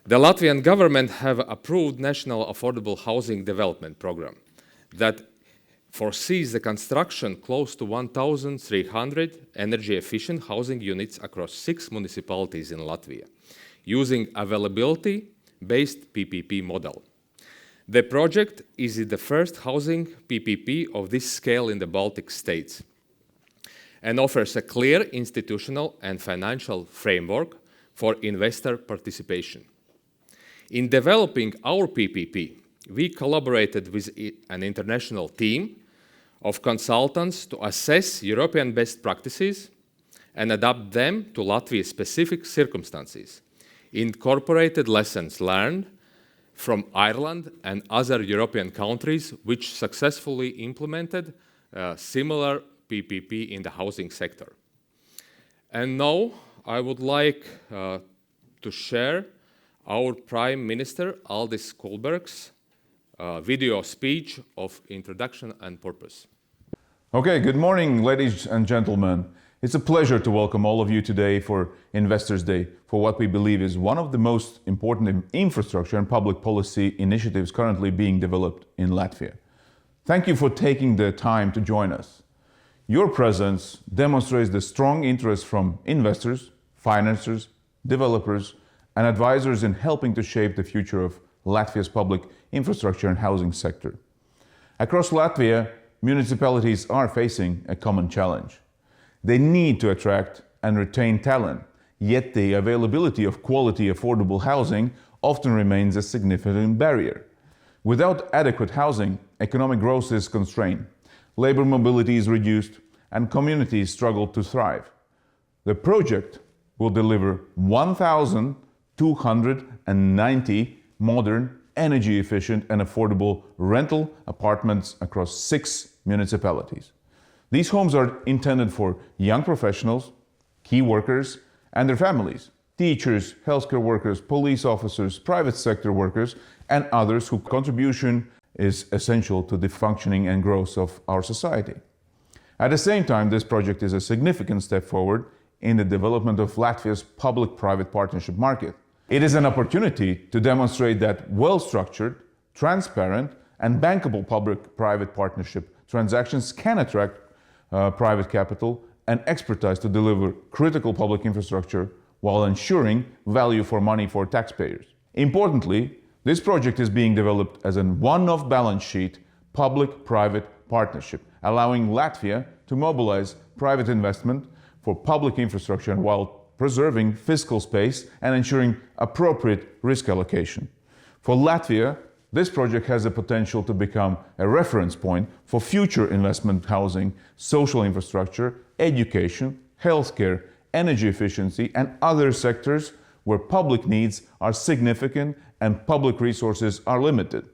The Latvian government have approved National Affordable Housing Development Program that foresees the construction close to 1,300 energy-efficient housing units across 6 municipalities in Latvia, using availability-based PPP model. The project is the first housing PPP of this scale in the Baltic states and offers a clear institutional and financial framework for investor participation. In developing our PPP, we collaborated with an international team of consultants to assess European best practices and adapt them to Latvia's specific circumstances, incorporated lessons learned from Ireland and other European countries which successfully implemented similar PPP in the housing sector. And now I would like to share our Prime Minister Aldis Kulbergs' video speech of introduction and purpose. Okay, good morning, ladies and gentlemen. It's a pleasure to welcome all of you today for Investors' Day, for what we believe is one of the most important infrastructure and public policy initiatives currently being developed in Latvia. Thank you for taking the time to join us. Your presence demonstrates the strong interest from investors, financiers, developers, and advisors in helping to shape the future of Latvia's public infrastructure and housing sector. Across Latvia, municipalities are facing a common challenge. They need to attract and retain talent, yet the availability of quality, affordable housing often remains a significant barrier. Without adequate housing, economic growth is constrained, labor mobility is reduced, and communities struggle to thrive. The project will deliver 1,290 modern, energy-efficient and affordable rental apartments across 6 municipalities. These homes are intended for young professionals, key workers and their families, teachers, healthcare workers, police officers, private sector workers, and others whose contribution is essential to the functioning and growth of our society. At the same time, this project is a significant step forward in the development of Latvia's public-private partnership market. It is an opportunity to demonstrate that well-structured, transparent, and bankable public-private partnership transactions can attract private capital and expertise to deliver critical public infrastructure while ensuring value for money for taxpayers. Importantly, this project is being developed as a one-off balance sheet public-private partnership, allowing Latvia to mobilize private investment for public infrastructure while preserving fiscal space and ensuring appropriate risk allocation. For Latvia, this project has the potential to become a reference point for future investment housing, social infrastructure, education, healthcare, energy efficiency, and other sectors where public needs are significant and public resources are limited.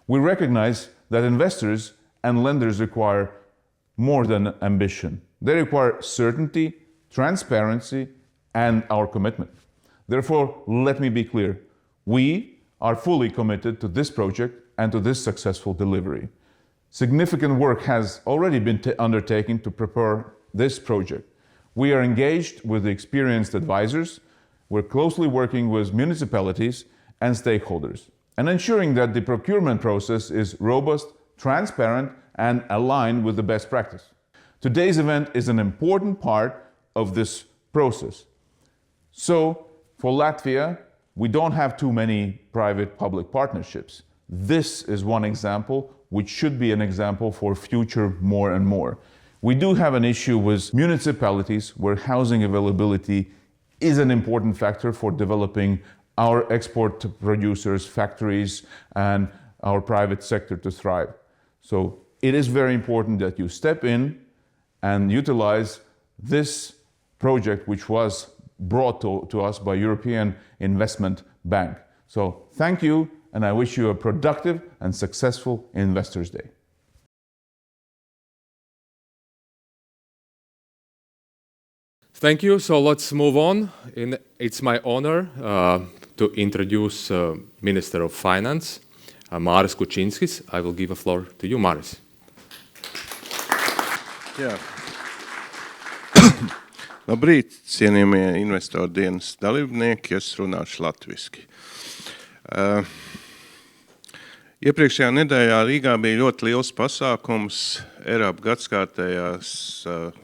We recognize that investors and lenders require more than ambition. They require certainty, transparency, and our commitment. Therefore, let me be clear. We are fully committed to this project and to this successful delivery. Significant work has already been undertaken to prepare this project. We are engaged with experienced advisors. We're closely working with municipalities and stakeholders and ensuring that the procurement process is robust, transparent, and aligned with the best practice. Today's event is an important part of this process. So, for Latvia, we don't have too many private-public partnerships. This is one example, which should be an example for future more and more. We do have an issue with municipalities where housing availability is an important factor for developing our export producers, factories, and our private sector to thrive. So it is very important that you step in and utilize this project, which was brought to us by European Investment Bank. So thank you, and I wish you a productive and successful Investors' Day. Thank you. So let's move on. It's my honor to introduce Minister of Finance, Māris Kučinskis. I will give the floor to you, Māris. Yeah. Labrīt, cienījamie investoru dienas dalībnieki, es runāšu latviski. Iepriekšējā nedēļā Rīgā bija ļoti liels pasākums, Eiropas gadskārtējās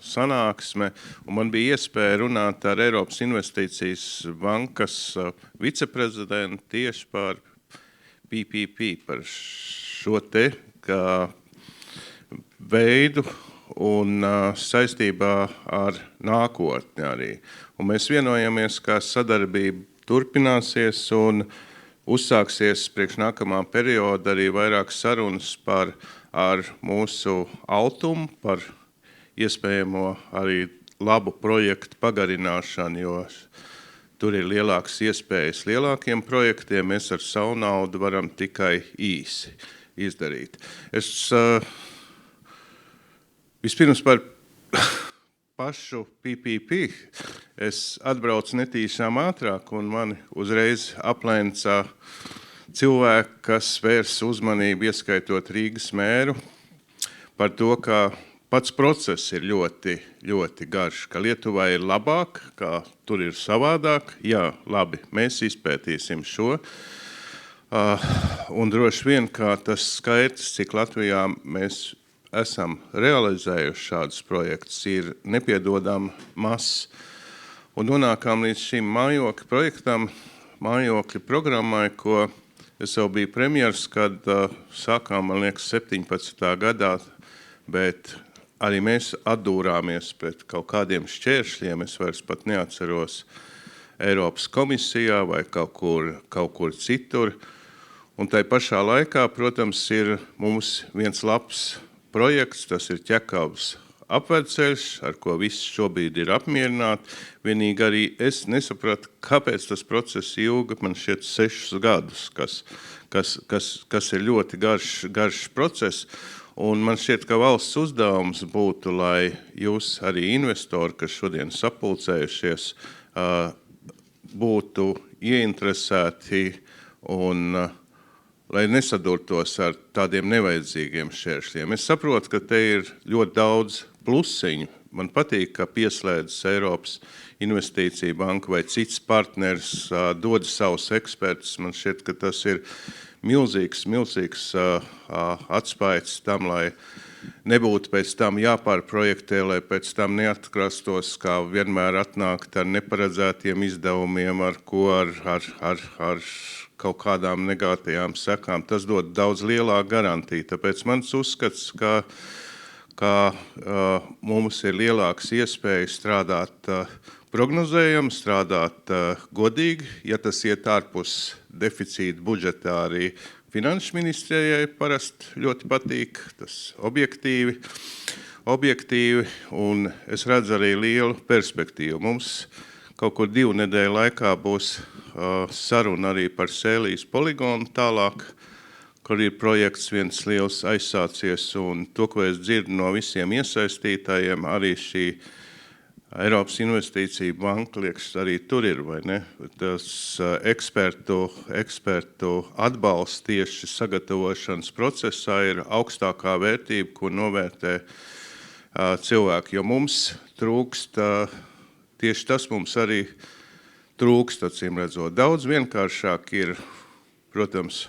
sanāksme, un man bija iespēja runāt ar Eiropas investīcijas bankas viceprezidentu tieši par PPP, par šo te veidu un saistībā ar nākotni arī. Un mēs vienojamies, ka sadarbība turpināsies un uzsāksies priekš nākamā perioda arī vairāk sarunas ar mūsu Altumu, par iespējamo arī labu projektu pagarināšanu, jo tur ir lielākas iespējas lielākiem projektiem, mēs ar savu naudu varam tikai īsi izdarīt. Es vispirms par pašu PPP. Es atbraucu netīšām ātrāk un mani uzreiz aplenca cilvēki, kas vērs uzmanību, ieskaitot Rīgas mēru, par to, ka pats process ir ļoti, ļoti garš, ka Lietuvā ir labāk, ka tur ir savādāk. Jā, labi, mēs izpētīsim šo. Un droši vien, ka tas skaits, cik Latvijā mēs esam realizējuši šādus projektus, ir nepiedodami mazs. Un nonākām līdz šim mājokļu projektam, mājokļu programmai, ko es jau biju premjers, kad sākām, man liekas, 17. gadā, bet arī mēs atdūrāmies pret kaut kādiem šķēršļiem, es vairs pat neatceros Eiropas komisijā vai kaut kur citur. Un tai pašā laikā, protams, ir mums viens labs projekts, tas ir Ķekavas apvedceļš, ar ko viss šobrīd ir apmierināti. Vienīgi arī es nesapratu, kāpēc tas process ilga, man šķiet 6 gadus, kas ir ļoti garš process. Un man šķiet, ka valsts uzdevums būtu, lai jūs arī investori, kas šodien sapulcējušies, būtu ieinteresēti un lai nesadurtos ar tādiem nevajadzīgiem šķēršļiem. Es saprotu, ka te ir ļoti daudz plusiņu. Man patīk, ka pieslēdzas Eiropas investīcija banka vai cits partners dod savus ekspertus. Man šķiet, ka tas ir milzīgs atspaids tam, lai nebūtu pēc tam jāpārprojektē, lai pēc tam neatkrastos, kā vienmēr atnākt ar neparedzētiem izdevumiem, ar kaut kādām negatīvām sekām. Tas dod daudz lielāku garantiju. Tāpēc mans uzskats, ka mums ir lielāks iespējas strādāt prognozējam, strādāt godīgi. Ja tas iet ārpus deficīta budžetā, arī finanšu ministrijai parasti ļoti patīk, tas objektīvi, un es redzu arī lielu perspektīvu. Mums kaut kur 2 nedēļu laikā būs saruna arī par Sēlijas poligonu tālāk, kur ir projekts viens liels aizsācies, un to, ko es dzirdu no visiem iesaistītājiem, arī šī Eiropas investīcija banka, liekas, arī tur ir, vai ne? Tas ekspertu atbalsts tieši sagatavošanas procesā ir augstākā vērtība, ko novērtē cilvēki, jo mums trūkst, tieši tas mums arī trūkst, acīm redzot. Daudz vienkāršāk ir, protams,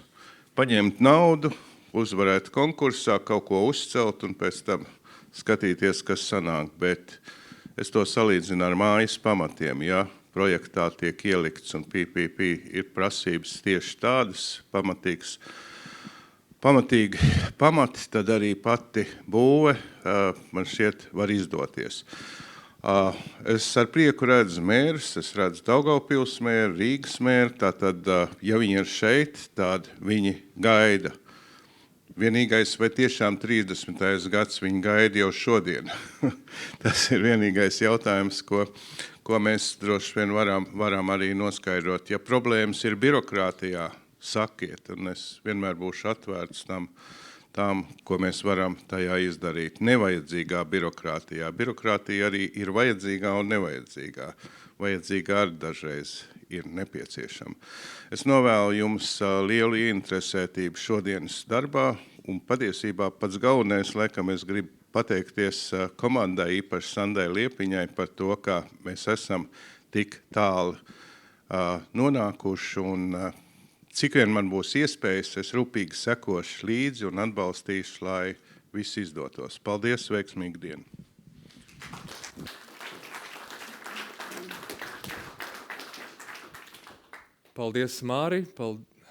paņemt naudu, uzvarēt konkursā, kaut ko uzcelt un pēc tam skatīties, kas sanāk. Bet es to salīdzinu ar mājas pamatiem. Ja projektā tiek ielikts un PPP ir prasības tieši tādas, pamatīgi pamati, tad arī pati būve, man šķiet, var izdoties. Es ar prieku redzu mērus, es redzu Daugavpils mēru, Rīgas mēru, tātad, ja viņi ir šeit, tad viņi gaida. Vienīgais, vai tiešām 30. gads viņi gaida jau šodien. Tas ir vienīgais jautājums, ko mēs droši vien varam arī noskaidrot. Ja problēmas ir birokrātijā, sakiet, un es vienmēr būšu atvērts tam, ko mēs varam tajā izdarīt. Nevajadzīgā birokrātijā. Birokrātija arī ir vajadzīgā un nevajadzīgā. Vajadzīgā arī dažreiz ir nepieciešama. Es novēlu jums lielu ieinteresētību šodienas darbā, un patiesībā pats galvenais, laikam es gribu pateikties komandai, īpaši Sandai Liepiņai, par to, ka mēs esam tik tālu nonākuši, un cik vien man būs iespējas, es rūpīgi sekošu līdzi un atbalstīšu, lai viss izdotos. Paldies, veiksmīgu dienu! Paldies, Māri.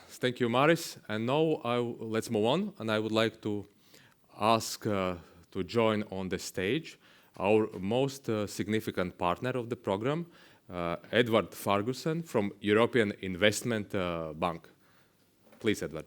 Thank you, Maris. And now let's move on, and I would like to ask to join on the stage our most significant partner of the program, Edward Ferguson from European Investment Bank. Please, Edward.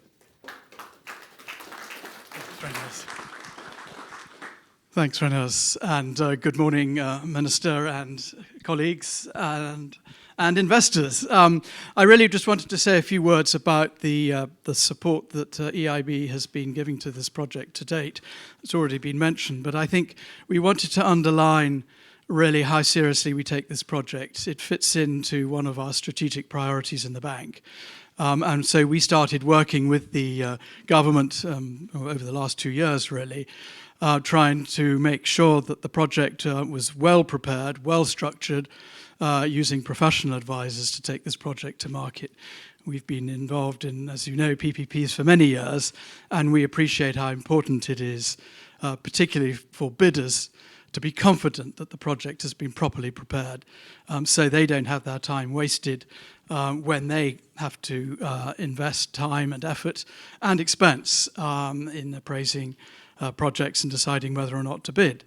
Thanks, Renos, and good morning, Minister and colleagues and investors. I really just wanted to say a few words about the support that EIB has been giving to this project to date. It's already been mentioned, but I think we wanted to underline really how seriously we take this project. It fits into one of our strategic priorities in the bank. And so we started working with the government over the last 2 years, really, trying to make sure that the project was well prepared, well structured, using professional advisors to take this project to market. We've been involved in, as you know, PPPs for many years, and we appreciate how important it is, particularly for bidders, to be confident that the project has been properly prepared, so they don't have their time wasted when they have to invest time and effort and expense in appraising projects and deciding whether or not to bid.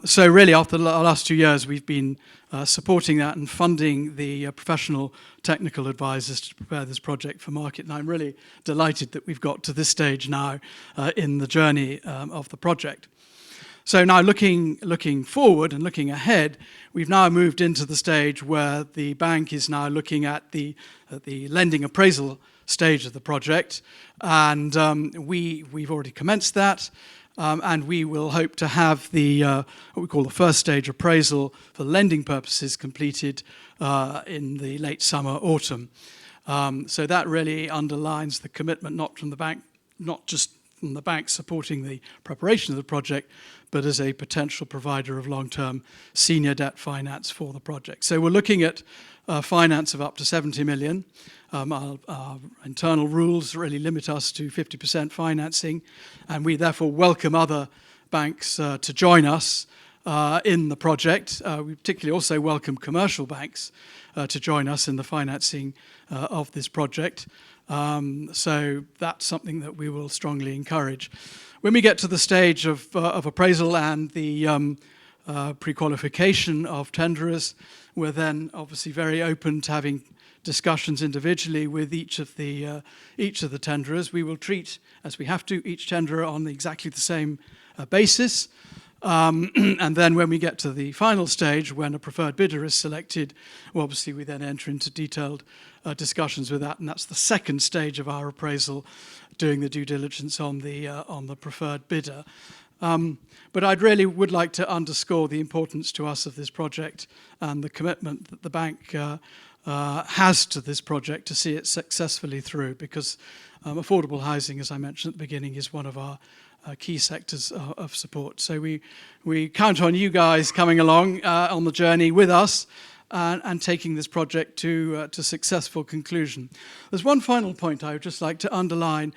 So really, after the last 2 years, we've been supporting that and funding the professional technical advisors to prepare this project for market. And I'm really delighted that we've got to this stage now in the journey of the project. So now looking forward and looking ahead, we've now moved into the stage where the bank is now looking at the lending appraisal stage of the project. And we've already commenced that. And we will hope to have what we call the first stage appraisal for lending purposes completed in the late summer, autumn. So that really underlines the commitment not just from the bank supporting the preparation of the project, but as a potential provider of long-term senior debt finance for the project. So we're looking at finance of up to 70 million. Our internal rules really limit us to 50% financing, and we therefore welcome other banks to join us in the project. We particularly also welcome commercial banks to join us in the financing of this project. So that's something that we will strongly encourage. When we get to the stage of appraisal and the pre-qualification of tenderers, we're then obviously very open to having discussions individually with each of the tenderers. We will treat, as we have to, each tenderer on exactly the same basis. And then when we get to the final stage, when a preferred bidder is selected, well, obviously we then enter into detailed discussions with that, and that's the second stage of our appraisal, doing the due diligence on the preferred bidder. But I'd really would like to underscore the importance to us of this project and the commitment that the bank has to this project to see it successfully through, because affordable housing, as I mentioned at the beginning, is one of our key sectors of support. So we count on you guys coming along on the journey with us and taking this project to successful conclusion. There's one final point I would just like to underline.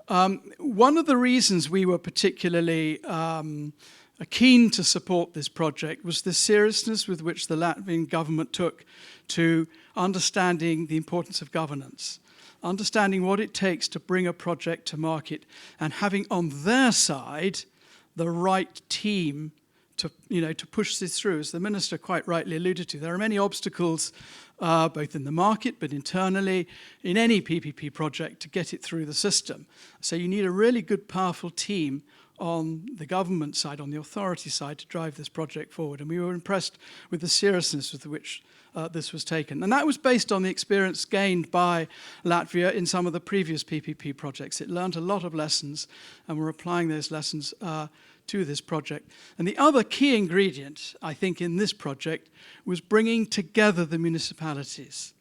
One of the reasons we were particularly keen to support this project was the seriousness with which the Latvian government took to understanding the importance of governance, understanding what it takes to bring a project to market, and having on their side the right team to push this through. As the Minister quite rightly alluded to, there are many obstacles both in the market but internally in any PPP project to get it through the system. So you need a really good, powerful team on the government side, on the authority side, to drive this project forward. And we were impressed with the seriousness with which this was taken. And that was based on the experience gained by Latvia in some of the previous PPP projects. It learned a lot of lessons, and we're applying those lessons to this project. And the other key ingredient, I think, in this project was bringing together the municipalities.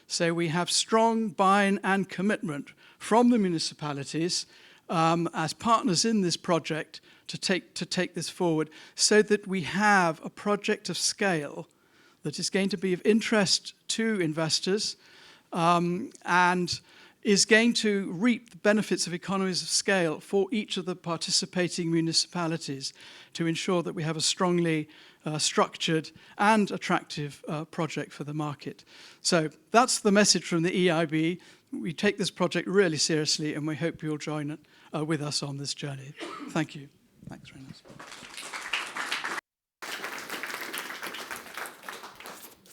So we have strong buy-in and commitment from the municipalities as partners in this project to take this forward so that we have a project of scale that is going to be of interest to investors and is going to reap the benefits of economies of scale for each of the participating municipalities to ensure that we have a strongly structured and attractive project for the market. So that's the message from the EIB. We take this project really seriously and we hope you'll join with us on this journey. Thank you. Thanks, Reynolds.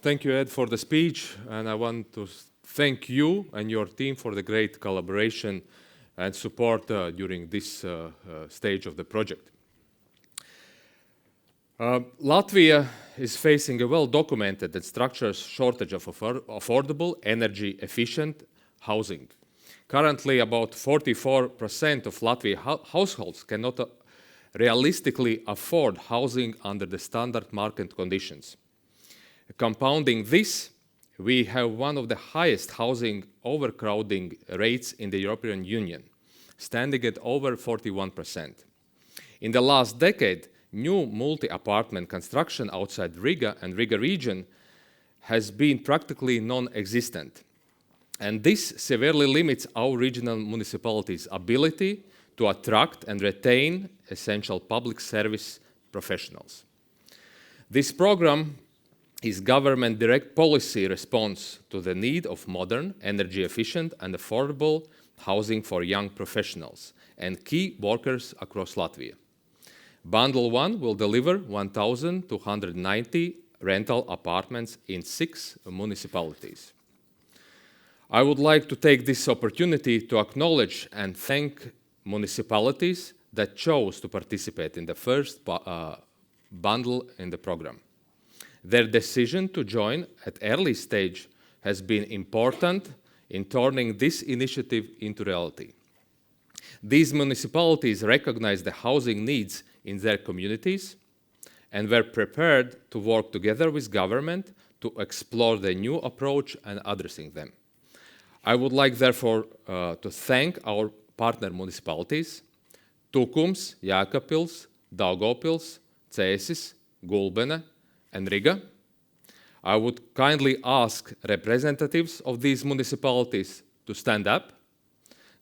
Thank you, Ed, for the speech, and I want to thank you and your team for the great collaboration and support during this stage of the project. Latvia is facing a well-documented and structured shortage of affordable, energy-efficient housing. Currently, about 44% of Latvian households cannot realistically afford housing under the standard market conditions. Compounding this, we have one of the highest housing overcrowding rates in the European Union, standing at over 41%. In the last decade, new multi-apartment construction outside Riga and Riga region has been practically non-existent. And this severely limits our regional municipalities' ability to attract and retain essential public service professionals. This program is government direct policy response to the need of modern, energy-efficient and affordable housing for young professionals and key workers across Latvia. Bundle 1 will deliver 1,290 rental apartments in 6 municipalities. I would like to take this opportunity to acknowledge and thank municipalities that chose to participate in the first bundle in the program. Their decision to join at early stage has been important in turning this initiative into reality. These municipalities recognize the housing needs in their communities and were prepared to work together with government to explore the new approach and addressing them. I would like, therefore, to thank our partner municipalities, Tukums, Jēkabpils, Daugavpils, Cēsis, Gulbene, and Riga. I would kindly ask representatives of these municipalities to stand up,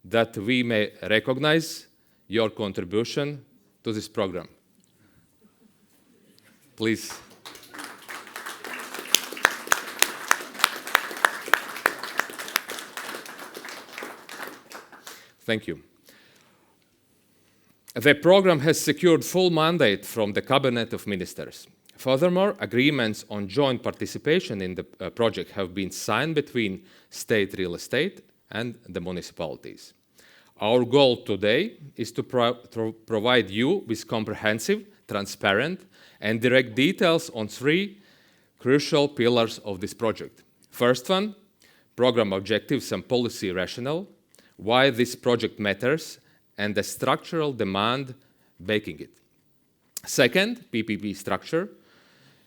that we may recognize your contribution to this program. Please. Thank you. The program has secured full mandate from the Cabinet of Ministers. Furthermore, agreements on joint participation in the project have been signed between state real estate and the municipalities. Our goal today is to provide you with comprehensive, transparent, and direct details on 3 crucial pillars of this project. First one, program objectives and policy rationale, why this project matters, and the structural demand backing it. Second, PPP structure,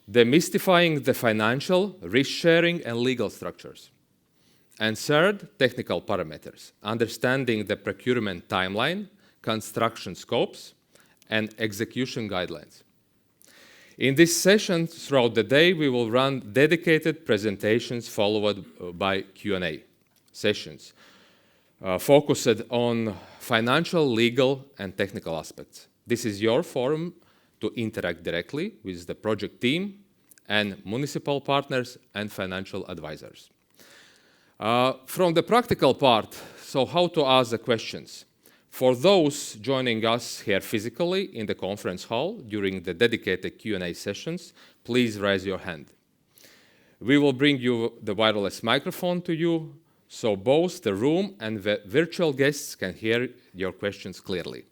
demystifying the financial, risk-sharing, and legal structures. And third, technical parameters, understanding the procurement timeline, construction scopes, and execution guidelines. In this session, throughout the day, we will run dedicated presentations followed by Q&A sessions, focused on financial, legal, and technical aspects. This is your forum to interact directly with the project team and municipal partners and financial advisors. From the practical part, so how to ask the questions. For those joining us here physically in the conference hall during the dedicated Q&A sessions, please raise your hand. We will bring you the wireless microphone to you, so both the room and the virtual guests can hear your questions clearly.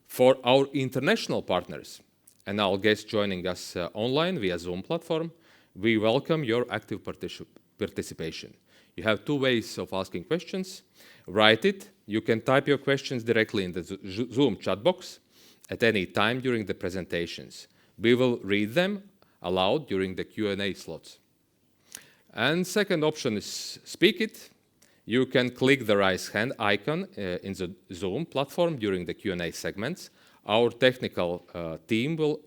For our international partners and our guests joining us online via Zoom platform, we welcome your active participation. You have 2 ways of asking questions. Write it. You can type your questions directly in the Zoom chat box at any time during the presentations. We will read them aloud during the Q&A slots. And second option is speak it. You can click the raise hand icon in the Zoom platform during the Q&A segments. Our technical team will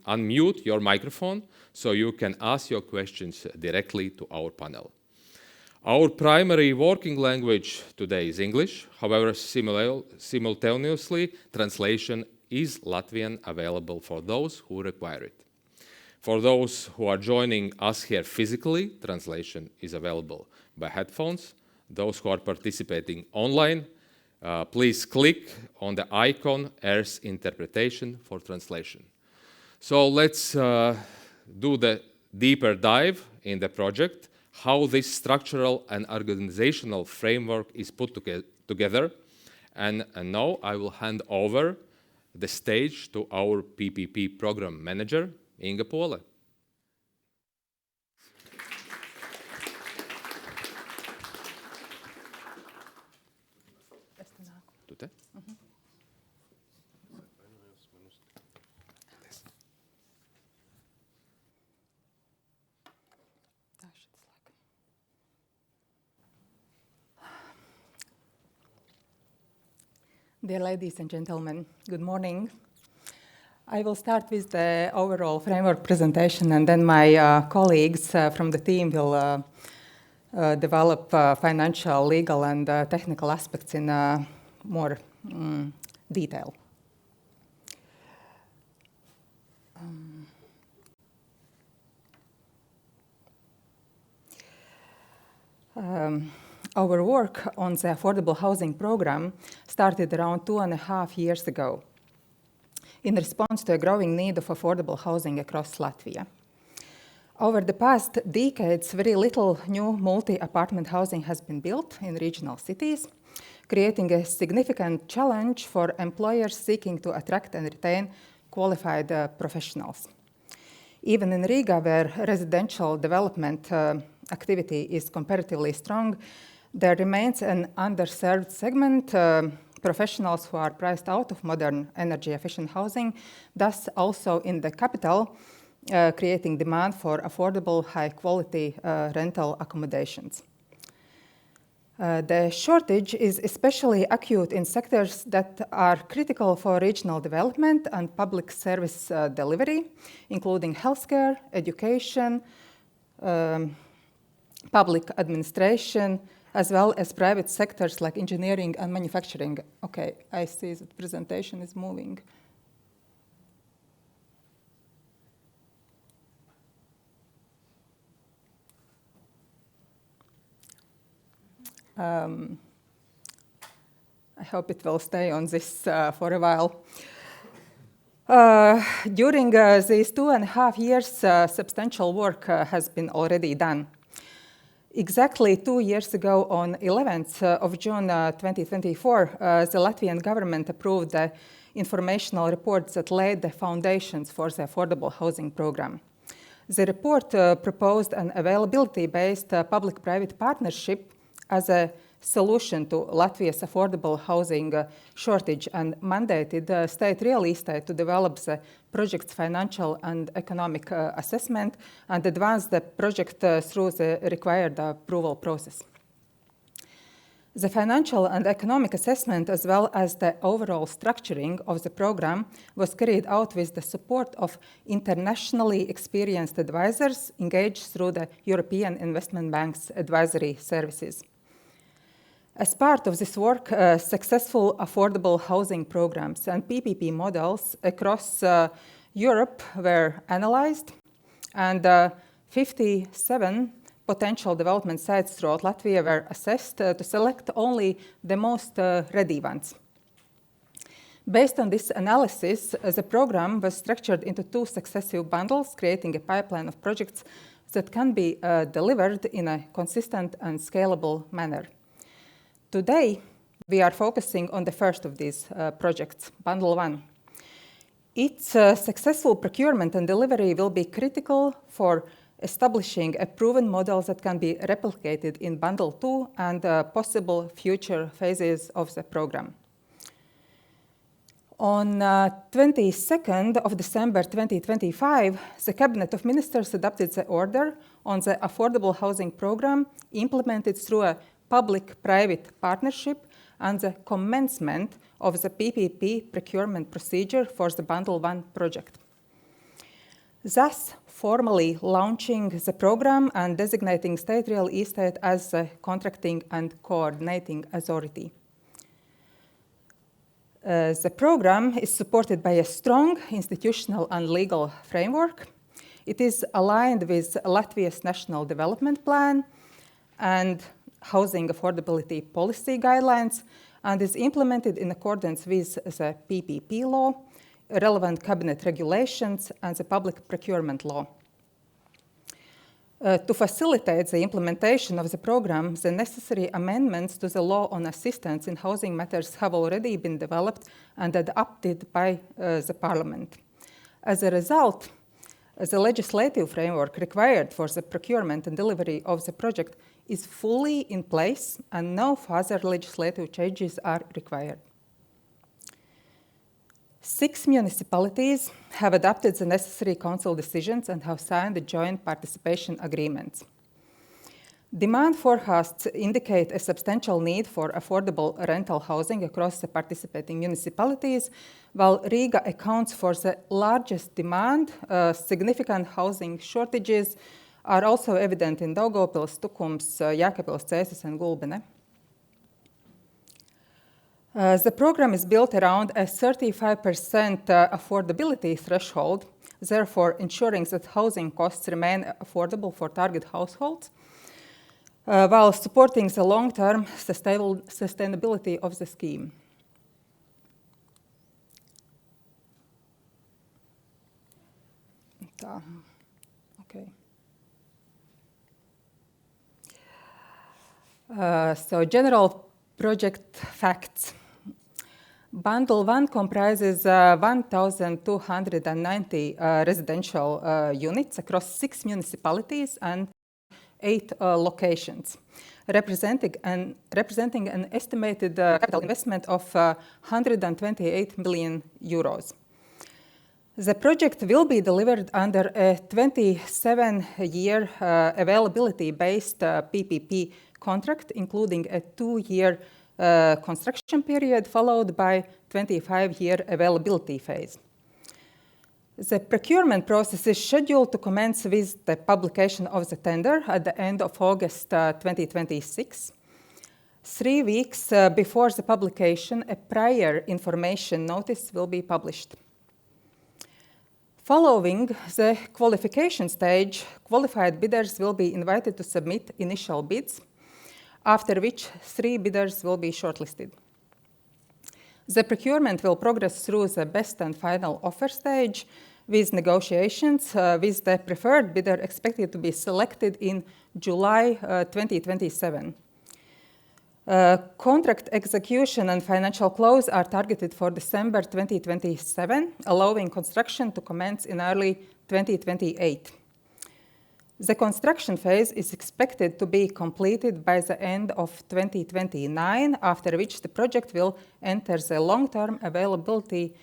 unmute your microphone so you can ask your questions directly to our panel. Our primary working language today is English. However, simultaneously, translation is Latvian available for those who require it. For those who are joining us here physically, translation is available by headphones. Those who are participating online, please click on the icon Airs Interpretation for translation. So let's do the deeper dive in the project, how this structural and organizational framework is put together. And now I will hand over the stage to our PPP program manager, Inga Pole. Dear ladies and gentlemen, good morning. I will start with the overall framework presentation, and then my colleagues from the team will develop financial, legal, and technical aspects in more detail. Our work on the affordable housing program started around 2.5 years ago in response to a growing need of affordable housing across Latvia. Over the past decades, very little new multi-apartment housing has been built in regional cities, creating a significant challenge for employers seeking to attract and retain qualified professionals. Even in Riga, where residential development activity is comparatively strong, there remains an underserved segment, professionals who are priced out of modern energy-efficient housing, thus also in the capital, creating demand for affordable, high-quality rental accommodations. The shortage is especially acute in sectors that are critical for regional development and public service delivery, including healthcare, education, public administration, as well as private sectors like engineering and manufacturing. Okay, I see that presentation is moving. I hope it will stay on this for a while. During these 2.5 years, substantial work has been already done. Exactly 2 years ago, on 11th of June 2024, the Latvian government approved the informational reports that laid the foundations for the affordable housing program. The report proposed an availability-based public-private partnership as a solution to Latvia's affordable housing shortage and mandated state real estate to develop the project's financial and economic assessment and advance the project through the required approval process. The financial and economic assessment, as well as the overall structuring of the program, was carried out with the support of internationally experienced advisors engaged through the European Investment Bank's advisory services. As part of this work, successful affordable housing programs and PPP models across Europe were analyzed, and 57 potential development sites throughout Latvia were assessed to select only the most ready ones. Based on this analysis, the program was structured into 2 successive bundles, creating a pipeline of projects that can be delivered in a consistent and scalable manner. Today, we are focusing on the first of these projects, Bundle 1. Its successful procurement and delivery will be critical for establishing a proven model that can be replicated in Bundle 2 and possible future phases of the program. On 22nd of December 2025, the Cabinet of Ministers adopted the order on the affordable housing program implemented through a public-private partnership and the commencement of the PPP procurement procedure for the Bundle 1 project. Thus, formally launching the program and designating State Real Estate as the contracting and coordinating authority. The program is supported by a strong institutional and legal framework. It is aligned with Latvia's National Development Plan and Housing Affordability Policy Guidelines and is implemented in accordance with the PPP law, relevant cabinet regulations, and the public procurement law. To facilitate the implementation of the program, the necessary amendments to the law on assistance in housing matters have already been developed and adopted by the Parliament. As a result, the legislative framework required for the procurement and delivery of the project is fully in place and no further legislative changes are required. 6 municipalities have adopted the necessary council decisions and have signed the joint participation agreements. Demand forecasts indicate a substantial need for affordable rental housing across the participating municipalities, while Riga accounts for the largest demand. Significant housing shortages are also evident in Daugavpils, Tukums, Jēkabpils, Cēsis, and Gulbene. The program is built around a 35% affordability threshold, therefore ensuring that housing costs remain affordable for target households, while supporting the long-term sustainability of the scheme. Okay. So general project facts. Bundle 1 comprises 1,290 residential units across 6 municipalities and 8 locations, representing an estimated capital investment of 128 million euros. The project will be delivered under a 27-year availability-based PPP contract, including a 2-year construction period followed by 25-year availability phase. The procurement process is scheduled to commence with the publication of the tender at the end of August 2026. 3 weeks before the publication, a prior information notice will be published. Following the qualification stage, qualified bidders will be invited to submit initial bids, after which 3 bidders will be shortlisted. The procurement will progress through the best and final offer stage, with negotiations with the preferred bidder expected to be selected in July 2027. Contract execution and financial close are targeted for December 2027, allowing construction to commence in early 2028. The construction phase is expected to be completed by the end of 2029, after which the project will enter the long-term availability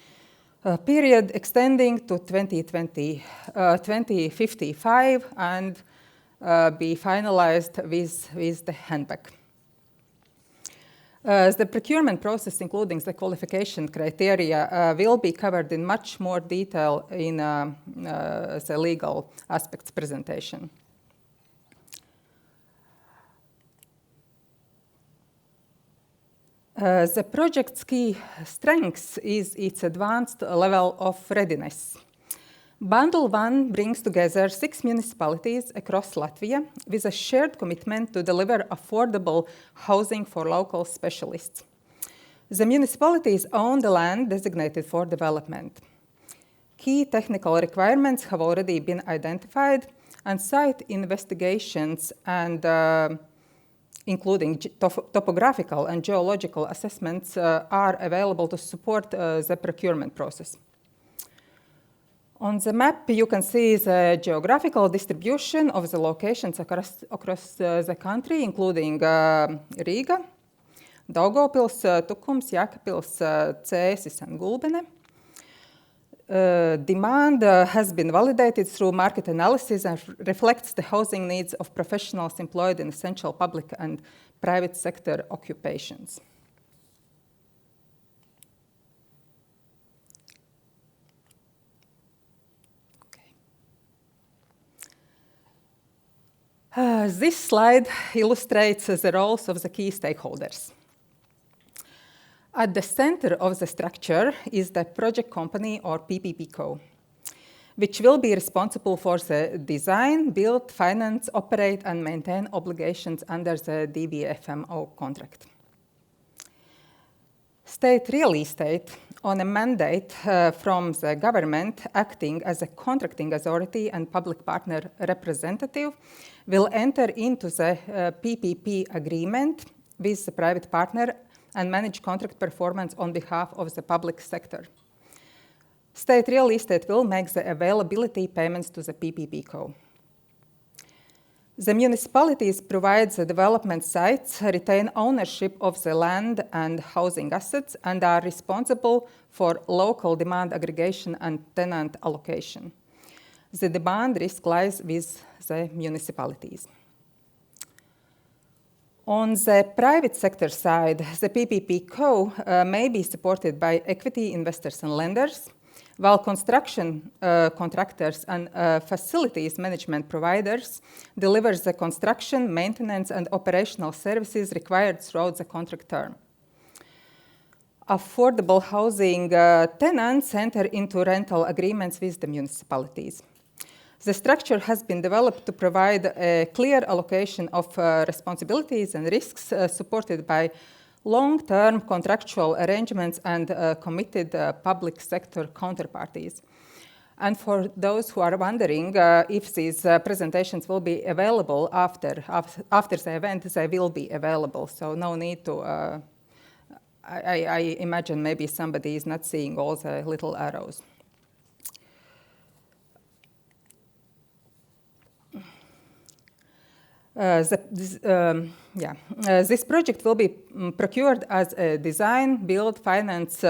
period extending to 2055 and be finalized with the handback. The procurement process, including the qualification criteria, will be covered in much more detail in the legal aspects presentation. The project's key strength is its advanced level of readiness. Bundle 1 brings together 6 municipalities across Latvia with a shared commitment to deliver affordable housing for local specialists. The municipalities own the land designated for development. Key technical requirements have already been identified, and site investigations and including topographical and geological assessments are available to support the procurement process. On the map, you can see the geographical distribution of the locations across the country, including Riga, Daugavpils, Tukums, Jēkabpils, Cēsis, and Gulbene. demand has been validated through market analysis and reflects the housing needs of professionals employed in essential public and private sector occupations. This slide illustrates the roles of the key stakeholders. At the center of the structure is the project company or PPP co, which will be responsible for the design, build, finance, operate, and maintain obligations under the DBFMO contract. State Real Estate, on a mandate from the government acting as a contracting authority and public partner representative, will enter into the PPP agreement with the private partner and manage contract performance on behalf of the public sector. State Real Estate will make the availability payments to the PPP co. The municipalities provide the development sites, retain ownership of the land and housing assets, and are responsible for local demand aggregation and tenant allocation. The demand risk lies with the municipalities. On the private sector side, the PPP co may be supported by equity investors and lenders, while construction contractors and facilities management providers deliver the construction, maintenance, and operational services required throughout the contract term. Affordable housing tenants enter into rental agreements with the municipalities. The structure has been developed to provide a clear allocation of responsibilities and risks supported by long-term contractual arrangements and committed public sector counterparties. And for those who are wondering if these presentations will be available after the event, they will be available. So no need to, I imagine maybe somebody is not seeing all the little arrows. This project will be procured as a design, build, finance,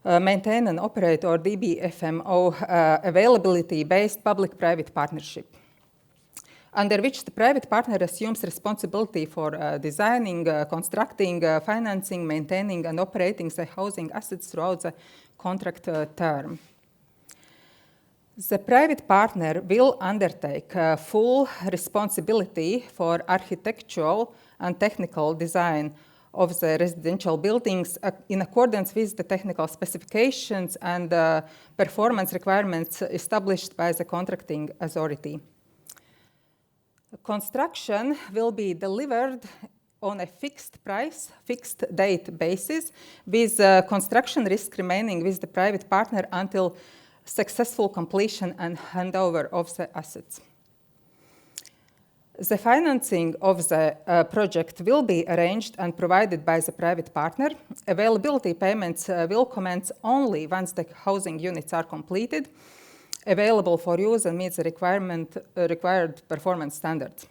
maintain and operate, or DBFMO availability-based public-private partnership, under which the private partner assumes responsibility for designing, constructing, financing, maintaining, and operating the housing assets throughout the contract term. The private partner will undertake full responsibility for architectural and technical design of the residential buildings in accordance with the technical specifications and performance requirements established by the contracting authority. Construction will be delivered on a fixed price, fixed date basis, with construction risk remaining with the private partner until successful completion and handover of the assets. The financing of the project will be arranged and provided by the private partner. Availability payments will commence only once the housing units are completed, available for use and meet the required performance standards.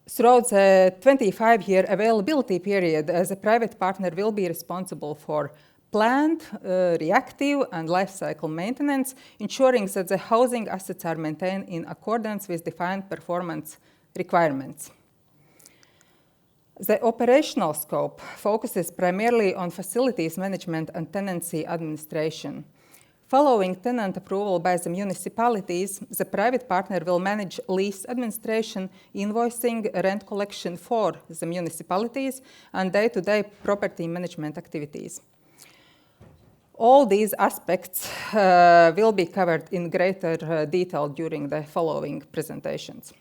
Throughout the 25-year availability period, the private partner will be responsible for planned, reactive, and life cycle maintenance, ensuring that the housing assets are maintained in accordance with defined performance requirements. The operational scope focuses primarily on facilities management and tenancy administration. Following tenant approval by the municipalities, the private partner will manage lease administration, invoicing, rent collection for the municipalities, and day-to-day property management activities. All these aspects will be covered in greater detail during the following presentations.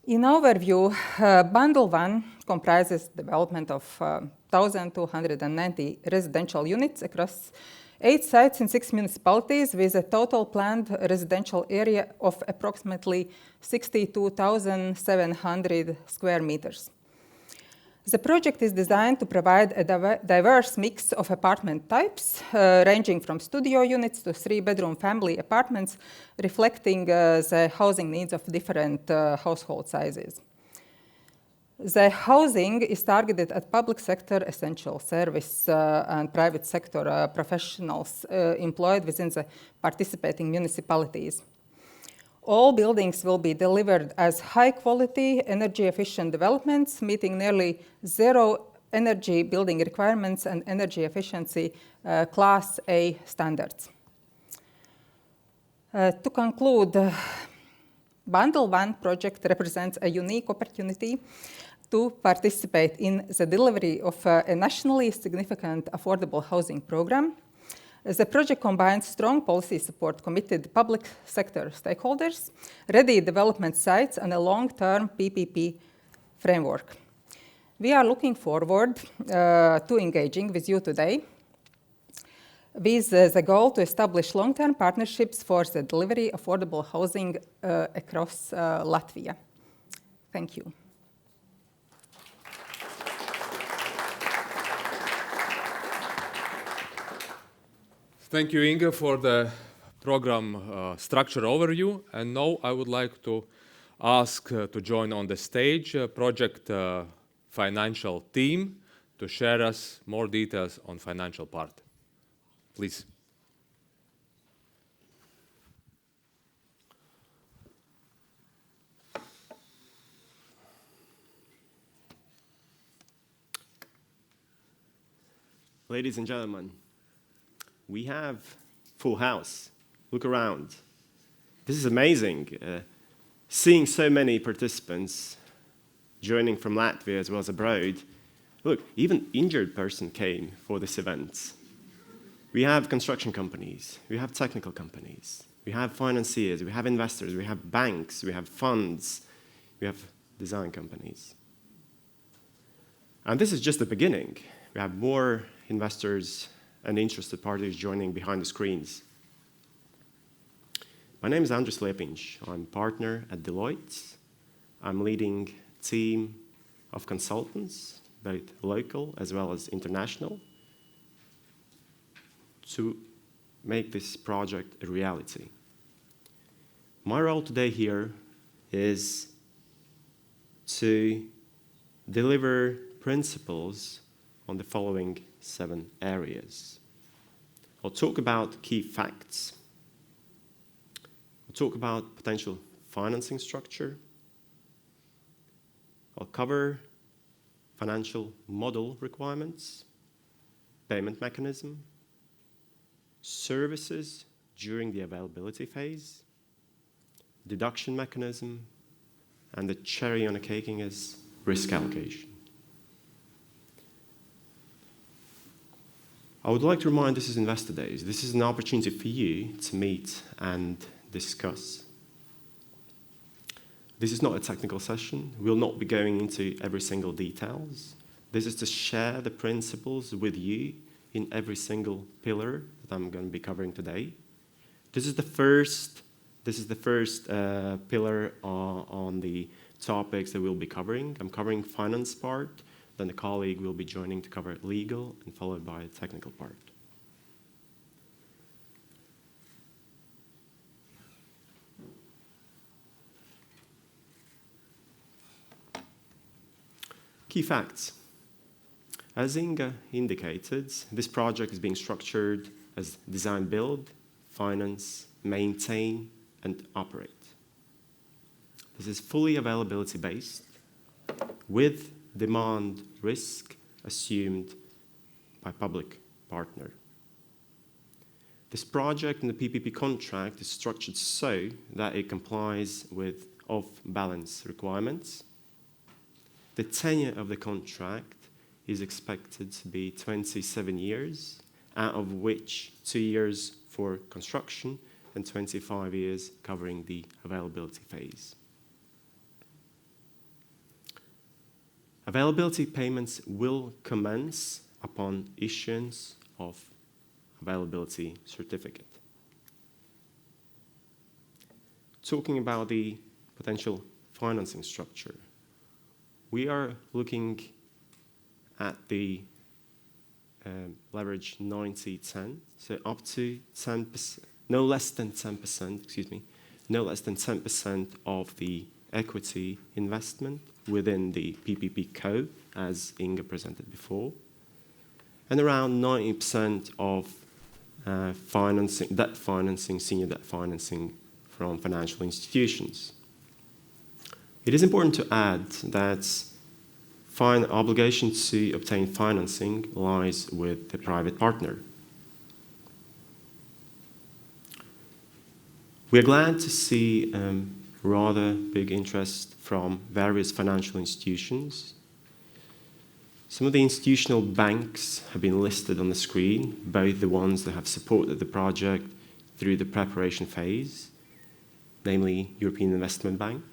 In overview, Bundle 1 comprises development of 1,290 residential units across 8 sites in 6 municipalities with a total planned residential area of approximately 62,700 square meters. The project is designed to provide a diverse mix of apartment types, ranging from studio units to three-bedroom family apartments, reflecting the housing needs of different household sizes. The housing is targeted at public sector essential service and private sector professionals employed within the participating municipalities. All buildings will be delivered as high-quality, energy-efficient developments, meeting nearly zero energy building requirements and energy efficiency Class A standards. To conclude, Bundle 1 project represents a unique opportunity to participate in the delivery of a nationally significant affordable housing program. The project combines strong policy support, committed public sector stakeholders, ready development sites, and a long-term PPP framework. We are looking forward to engaging with you today with the goal to establish long-term partnerships for the delivery of affordable housing across Latvia. Thank you. Thank you, Inga, for the program structure overview. And now I would like to ask to join on the stage project financial team to share us more details on financial part. Please. Ladies and gentlemen, we have full house. Look around. This is amazing. Seeing so many participants joining from Latvia as well as abroad. Look, even injured person came for this event. We have construction companies, we have technical companies, we have financiers, we have investors, we have banks, we have funds, we have design companies. And this is just the beginning. We have more investors and interested parties joining behind the screens. My name is Andris Liepiņš. I'm partner at Deloitte. I'm leading a team of consultants, both local as well as international, to make this project a reality. My role today here is to deliver principles on the following 7 areas. I'll talk about key facts. I'll talk about potential financing structure. I'll cover financial model requirements, payment mechanism, services during the availability phase, deduction mechanism, and the cherry on the cake is risk allocation. I would like to remind this is Investor Days. This is an opportunity for you to meet and discuss. This is not a technical session. We'll not be going into every single details. This is to share the principles with you in every single pillar that I'm going to be covering today. This is the first pillar on the topics that we'll be covering. I'm covering finance part, then the colleague will be joining to cover legal, and followed by a technical part. Key facts. As Inga indicated, this project is being structured as design, build, finance, maintain, and operate. This is fully availability based with demand risk assumed by public partner. This project in the PPP contract is structured so that it complies with off-balance requirements. The tenure of the contract is expected to be 27 years, out of which 2 years for construction and 25 years covering the availability phase. Availability payments will commence upon issuance of availability certificate. Talking about the potential financing structure, we are looking at the leverage 90-10, so up to 10%, no less than 10% of the equity investment within the PPP co, as Inga presented before, and around 90% of debt financing, senior debt financing from financial institutions. It is important to add that obligation to obtain financing lies with the private partner. We are glad to see rather big interest from various financial institutions. Some of the institutional banks have been listed on the screen, both the ones that have supported the project through the preparation phase, namely European Investment Bank.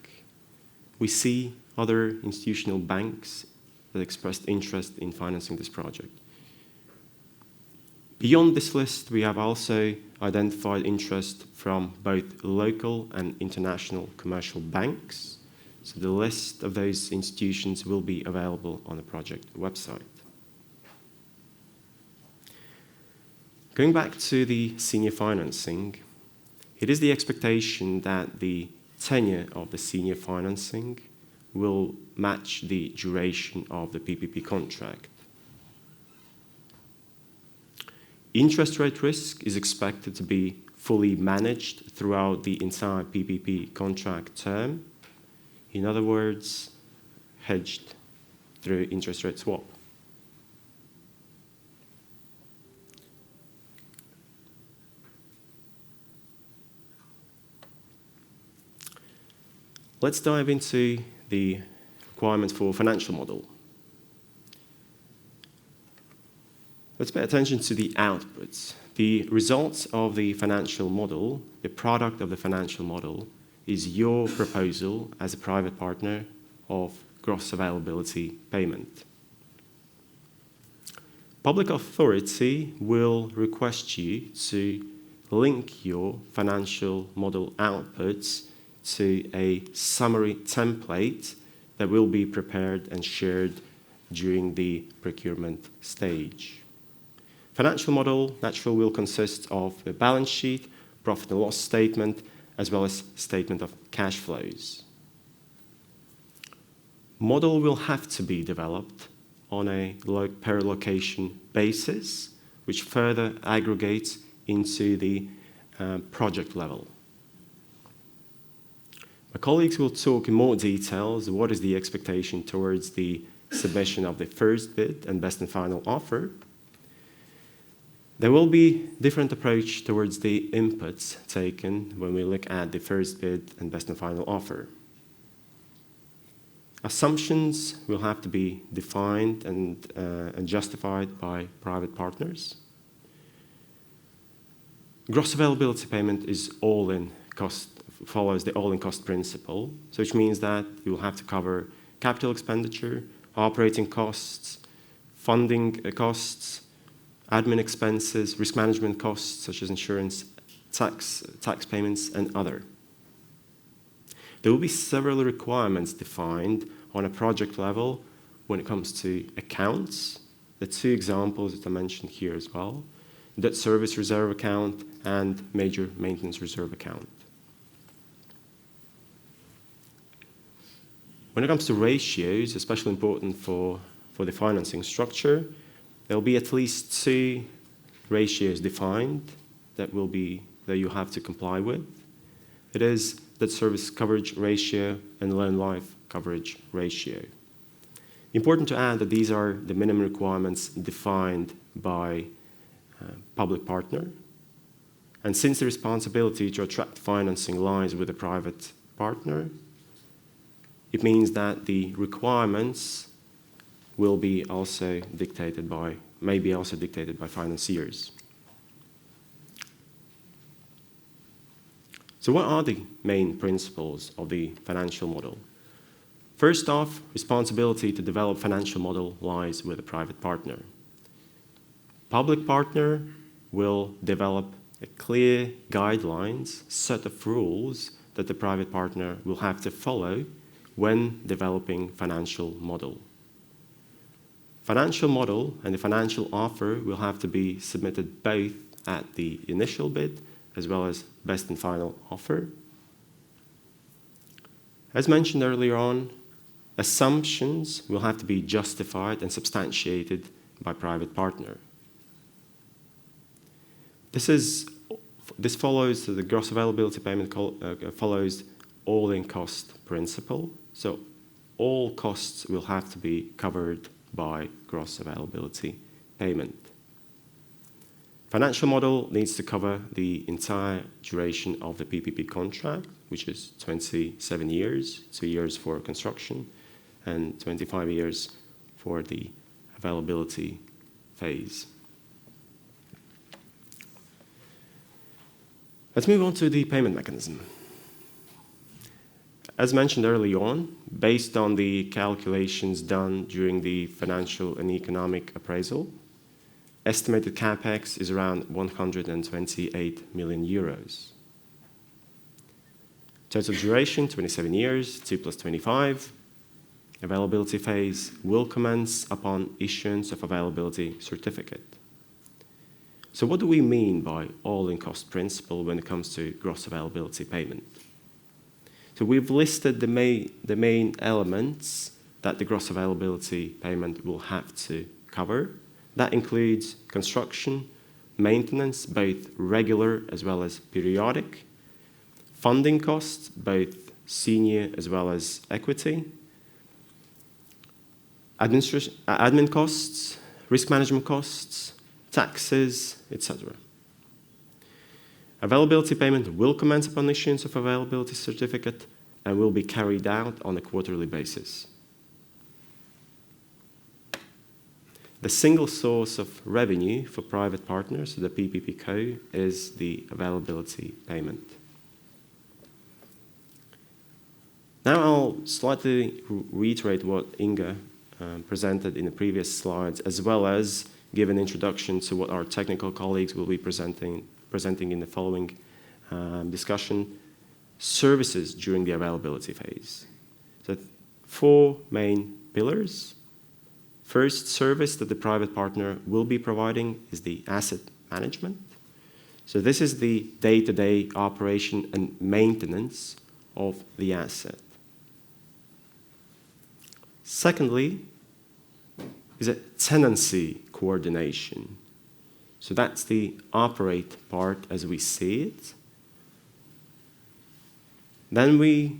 We see other institutional banks that expressed interest in financing this project. Beyond this list, we have also identified interest from both local and international commercial banks. So the list of those institutions will be available on the project website. Going back to the senior financing, it is the expectation that the tenure of the senior financing will match the duration of the PPP contract. Interest rate risk is expected to be fully managed throughout the entire PPP contract term. In other words, hedged through interest rate swap. Let's dive into the requirements for financial model. Let's pay attention to the outputs. The results of the financial model, the product of the financial model, is your proposal as a private partner of gross availability payment. Public authority will request you to link your financial model outputs to a summary template that will be prepared and shared during the procurement stage. Financial model, naturally, will consist of a balance sheet, profit and loss statement, as well as statement of cash flows. Model will have to be developed on a per location basis, which further aggregates into the project level. My colleagues will talk in more details what is the expectation towards the submission of the first bid and best and final offer. There will be different approach towards the inputs taken when we look at the first bid and best and final offer. Assumptions will have to be defined and justified by private partners. Gross availability payment is all-in cost, follows the all-in cost principle, so which means that you will have to cover capital expenditure, operating costs, funding costs, admin expenses, risk management costs such as insurance, tax payments, and other. There will be several requirements defined on a project level when it comes to accounts. The two examples that I mentioned here as well, debt service reserve account and major maintenance reserve account. When it comes to ratios, especially important for the financing structure, there will be at least two ratios defined that you have to comply with. It is debt service coverage ratio and loan life coverage ratio. Important to add that these are the minimum requirements defined by public partner. And since the responsibility to attract financing lies with a private partner, it means that the requirements will be also dictated by, may be also dictated by financiers. So what are the main principles of the financial model? First off, responsibility to develop financial model lies with a private partner. Public partner will develop a clear guidelines, set of rules that the private partner will have to follow when developing financial model. Financial model and the financial offer will have to be submitted both at the initial bid as well as best and final offer. As mentioned earlier on, assumptions will have to be justified and substantiated by private partner. This follows the gross availability payment follows all-in cost principle. So all costs will have to be covered by gross availability payment. Financial model needs to cover the entire duration of the PPP contract, which is 27 years, 2 years for construction, and 25 years for the availability phase. Let's move on to the payment mechanism. As mentioned early on, based on the calculations done during the financial and economic appraisal, estimated capex is around 128 million euros. Total duration, 27 years, 2 plus 25. Availability phase will commence upon issuance of availability certificate. So what do we mean by all-in cost principle when it comes to gross availability payment? So we've listed the main elements that the gross availability payment will have to cover. That includes construction, maintenance, both regular as well as periodic, funding costs, both senior as well as equity, admin costs, risk management costs, taxes, etc. Availability payment will commence upon issuance of availability certificate and will be carried out on a quarterly basis. The single source of revenue for private partners, the PPP Co, is the availability payment. Now I'll slightly reiterate what Inga presented in the previous slides, as well as give an introduction to what our technical colleagues will be presenting in the following discussion: services during the availability phase. So 4 main pillars. First service that the private partner will be providing is the asset management. So this is the day-to-day operation and maintenance of the asset. Secondly is a tenancy coordination. So that's the operate part as we see it. Then we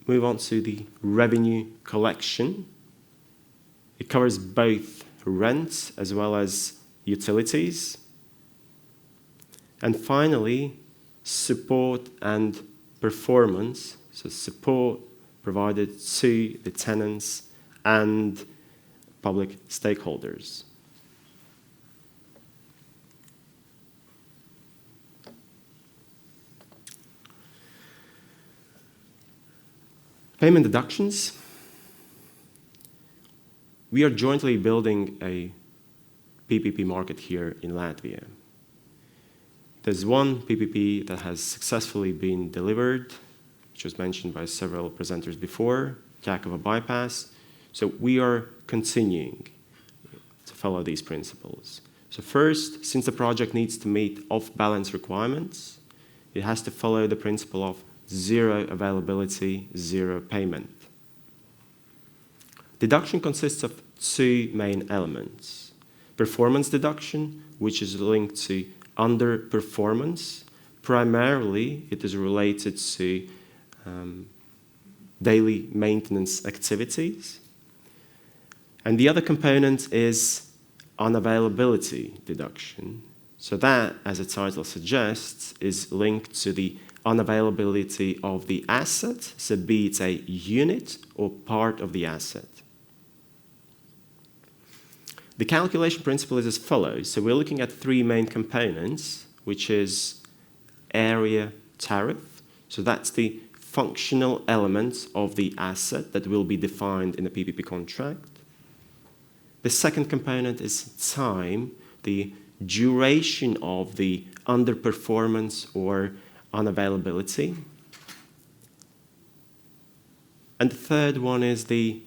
move on to the revenue collection. It covers both rent as well as utilities. And finally, support and performance. So support provided to the tenants and public stakeholders. Payment deductions. We are jointly building a PPP market here in Latvia. There's one PPP that has successfully been delivered, which was mentioned by several presenters before, Jākava bypass. So we are continuing to follow these principles. So first, since the project needs to meet off-balance requirements, it has to follow the principle of zero availability, zero payment. Deduction consists of 2 main elements. Performance deduction, which is linked to underperformance. Primarily, it is related to daily maintenance activities. And the other component is unavailability deduction. So that, as the title suggests, is linked to the unavailability of the asset, so be it a unit or part of the asset. The calculation principle is as follows. So we're looking at 3 main components, which is area tariff. So that's the functional elements of the asset that will be defined in the PPP contract. The second component is time, the duration of the underperformance or unavailability. And the third one is the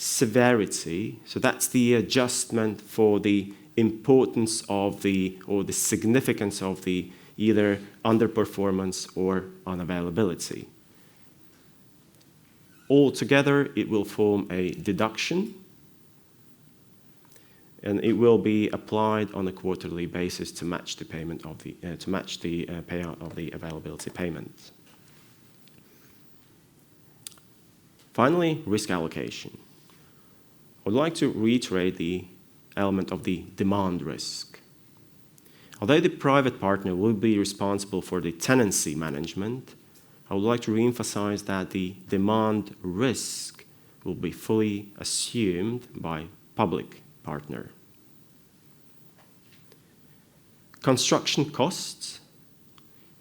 severity, so that's the adjustment for the importance of the, or the significance of the either underperformance or unavailability. Altogether, it will form a deduction, and it will be applied on a quarterly basis to match the payment of the payout of the availability payment. Finally, risk allocation. I would like to reiterate the element of the demand risk. Although the private partner will be responsible for the tenancy management, I would like to re-emphasize that the demand risk will be fully assumed by public partner. Construction costs.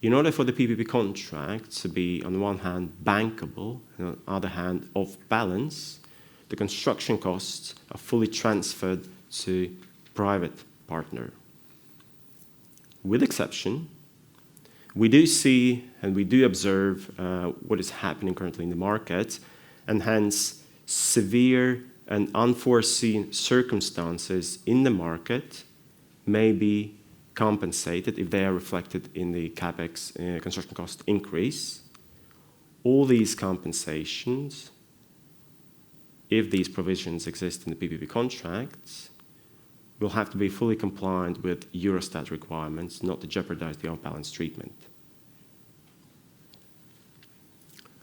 In order for the PPP contract to be, on one hand, bankable, and on the other hand, off balance, the construction costs are fully transferred to private partner. With exception, we do see and we do observe what is happening currently in the market, and hence severe and unforeseen circumstances in the market may be compensated if they are reflected in the CapEx construction cost increase. All these compensations, if these provisions exist in the PPP contracts, will have to be fully compliant with Eurostat requirements, not to jeopardize the off-balance treatment.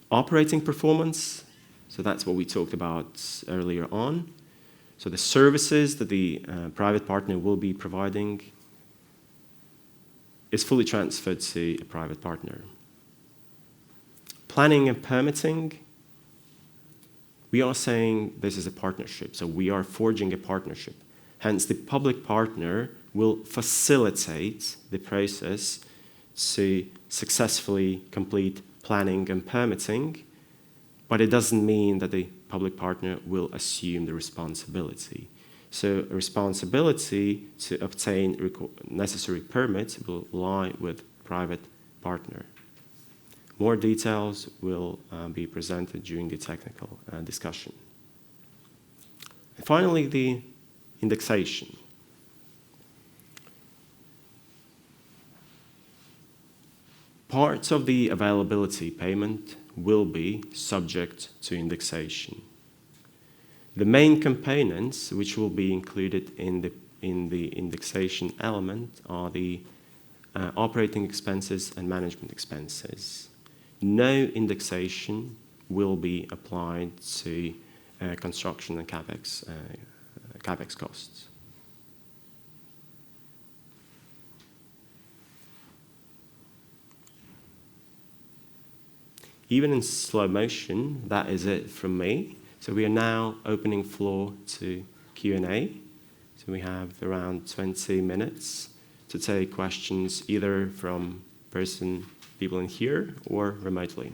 Operating performance, so that's what we talked about earlier on. So the services that the private partner will be providing is fully transferred to a private partner. Planning and permitting, we are saying this is a partnership, so we are forging a partnership. Hence, the public partner will facilitate the process to successfully complete planning and permitting, but it doesn't mean that the public partner will assume the responsibility. So a responsibility to obtain necessary permits will lie with private partner. More details will be presented during the technical discussion. And finally, the indexation. Parts of the availability payment will be subject to indexation. The main components which will be included in the indexation element are the operating expenses and management expenses. No indexation will be applied to construction and CapEx costs. Even in slow motion, that is it from me. So we are now opening floor to Q&A. So we have around 20 minutes to take questions either from people in here or remotely.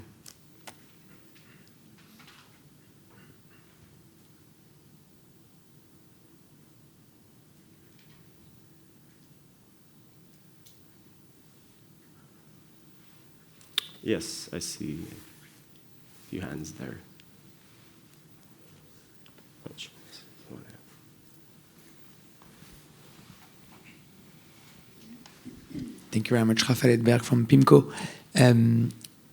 Yes, I see a few hands there. Thank you very much, Raphael Edberg from PIMCO.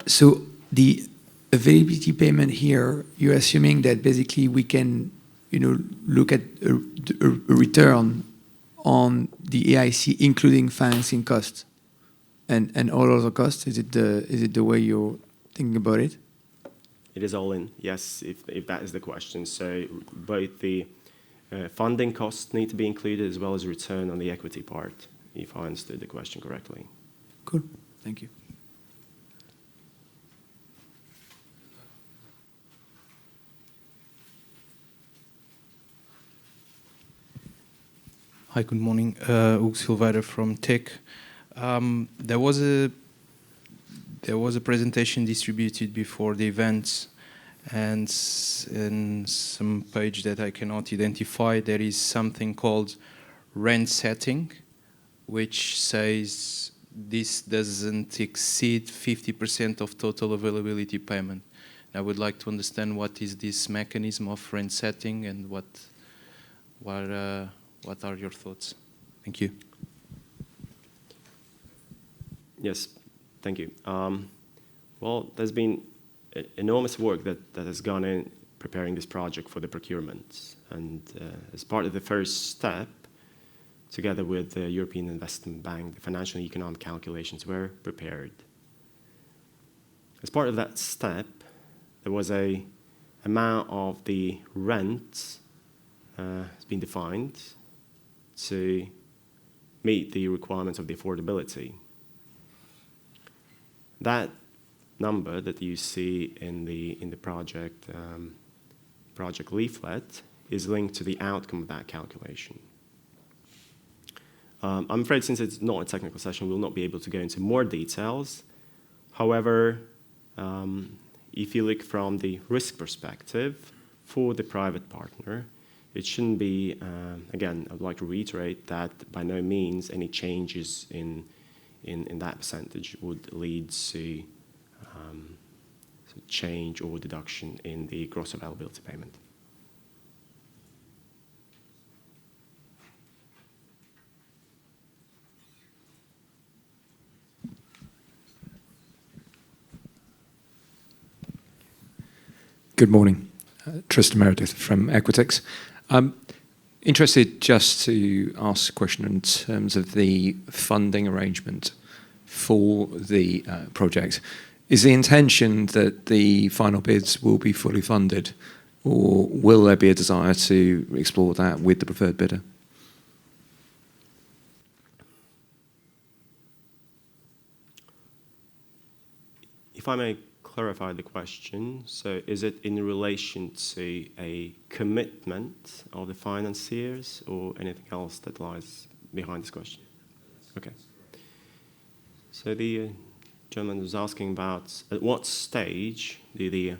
So the availability payment here, you're assuming that basically we can, look at a return on the AIC, including financing costs and all other costs. Is it the way you're thinking about it? It is all in, yes, if that is the question. So both the funding costs need to be included as well as return on the equity part, if I understood the question correctly. Cool, thank you. Hi, good morning. Hugo Silveira from TEC. There was a presentation distributed before the event, and in some page that I cannot identify, there is something called rent setting, which says this doesn't exceed 50% of total availability payment. I would like to understand what is this mechanism of rent setting and what are your thoughts? Thank you. Yes, thank you. Well, there's been enormous work that has gone in preparing this project for the procurement. And as part of the first step, together with the European Investment Bank, the financial and economic calculations were prepared. As part of that step, there was a amount of the rent has been defined to meet the requirements of the affordability. That number that you see in the project leaflet is linked to the outcome of that calculation. I'm afraid since it's not a technical session, we'll not be able to go into more details. However, if you look from the risk perspective for the private partner, it shouldn't be, again, I'd like to reiterate that by no means any changes in that percentage would lead to change or deduction in the gross availability payment. Good morning. Tristan Meredith from Equitix. I'm interested just to ask a question in terms of the funding arrangement for the project. Is the intention that the final bids will be fully funded, or will there be a desire to explore that with the preferred bidder? If I may clarify the question, so is it in relation to a commitment of the financiers or anything else that lies behind this question? Okay. So the gentleman was asking about at what stage do the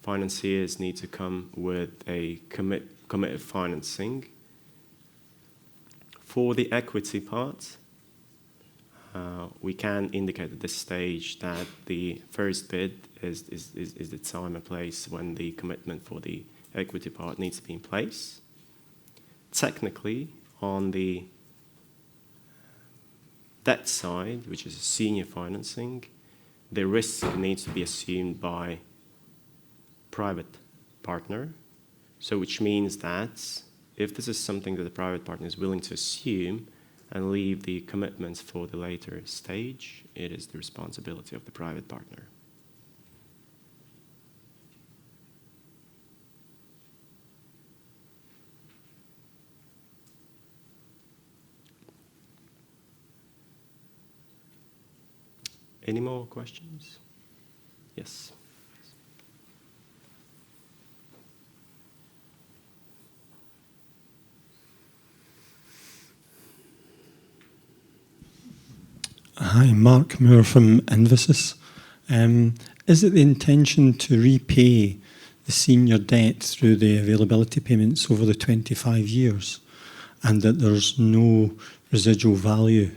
financiers need to come with a committed financing. For the equity part, we can indicate at this stage that the first bid is the time and place when the commitment for the equity part needs to be in place. Technically, on the debt side, which is a senior financing, the risk needs to be assumed by private partner. So which means that if this is something that the private partner is willing to assume and leave the commitments for the later stage, it is the responsibility of the private partner. Any more questions? Yes. Hi, Mark Moore from Invisis. Is it the intention to repay the senior debt through the availability payments over the 25 years and that there's no residual value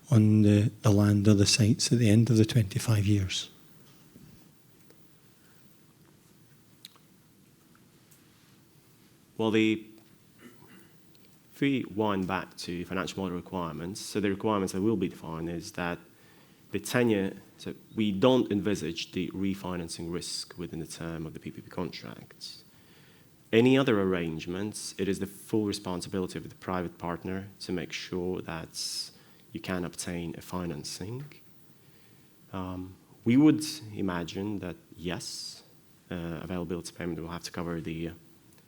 on the land or the sites at the end of the 25 years? Well, if we wind back to financial model requirements, so the requirements that will be defined is that the tenure, so we don't envisage the refinancing risk within the term of the PPP contracts. Any other arrangements, it is the full responsibility of the private partner to make sure that you can obtain a financing. We would imagine that, yes, availability payment will have to cover the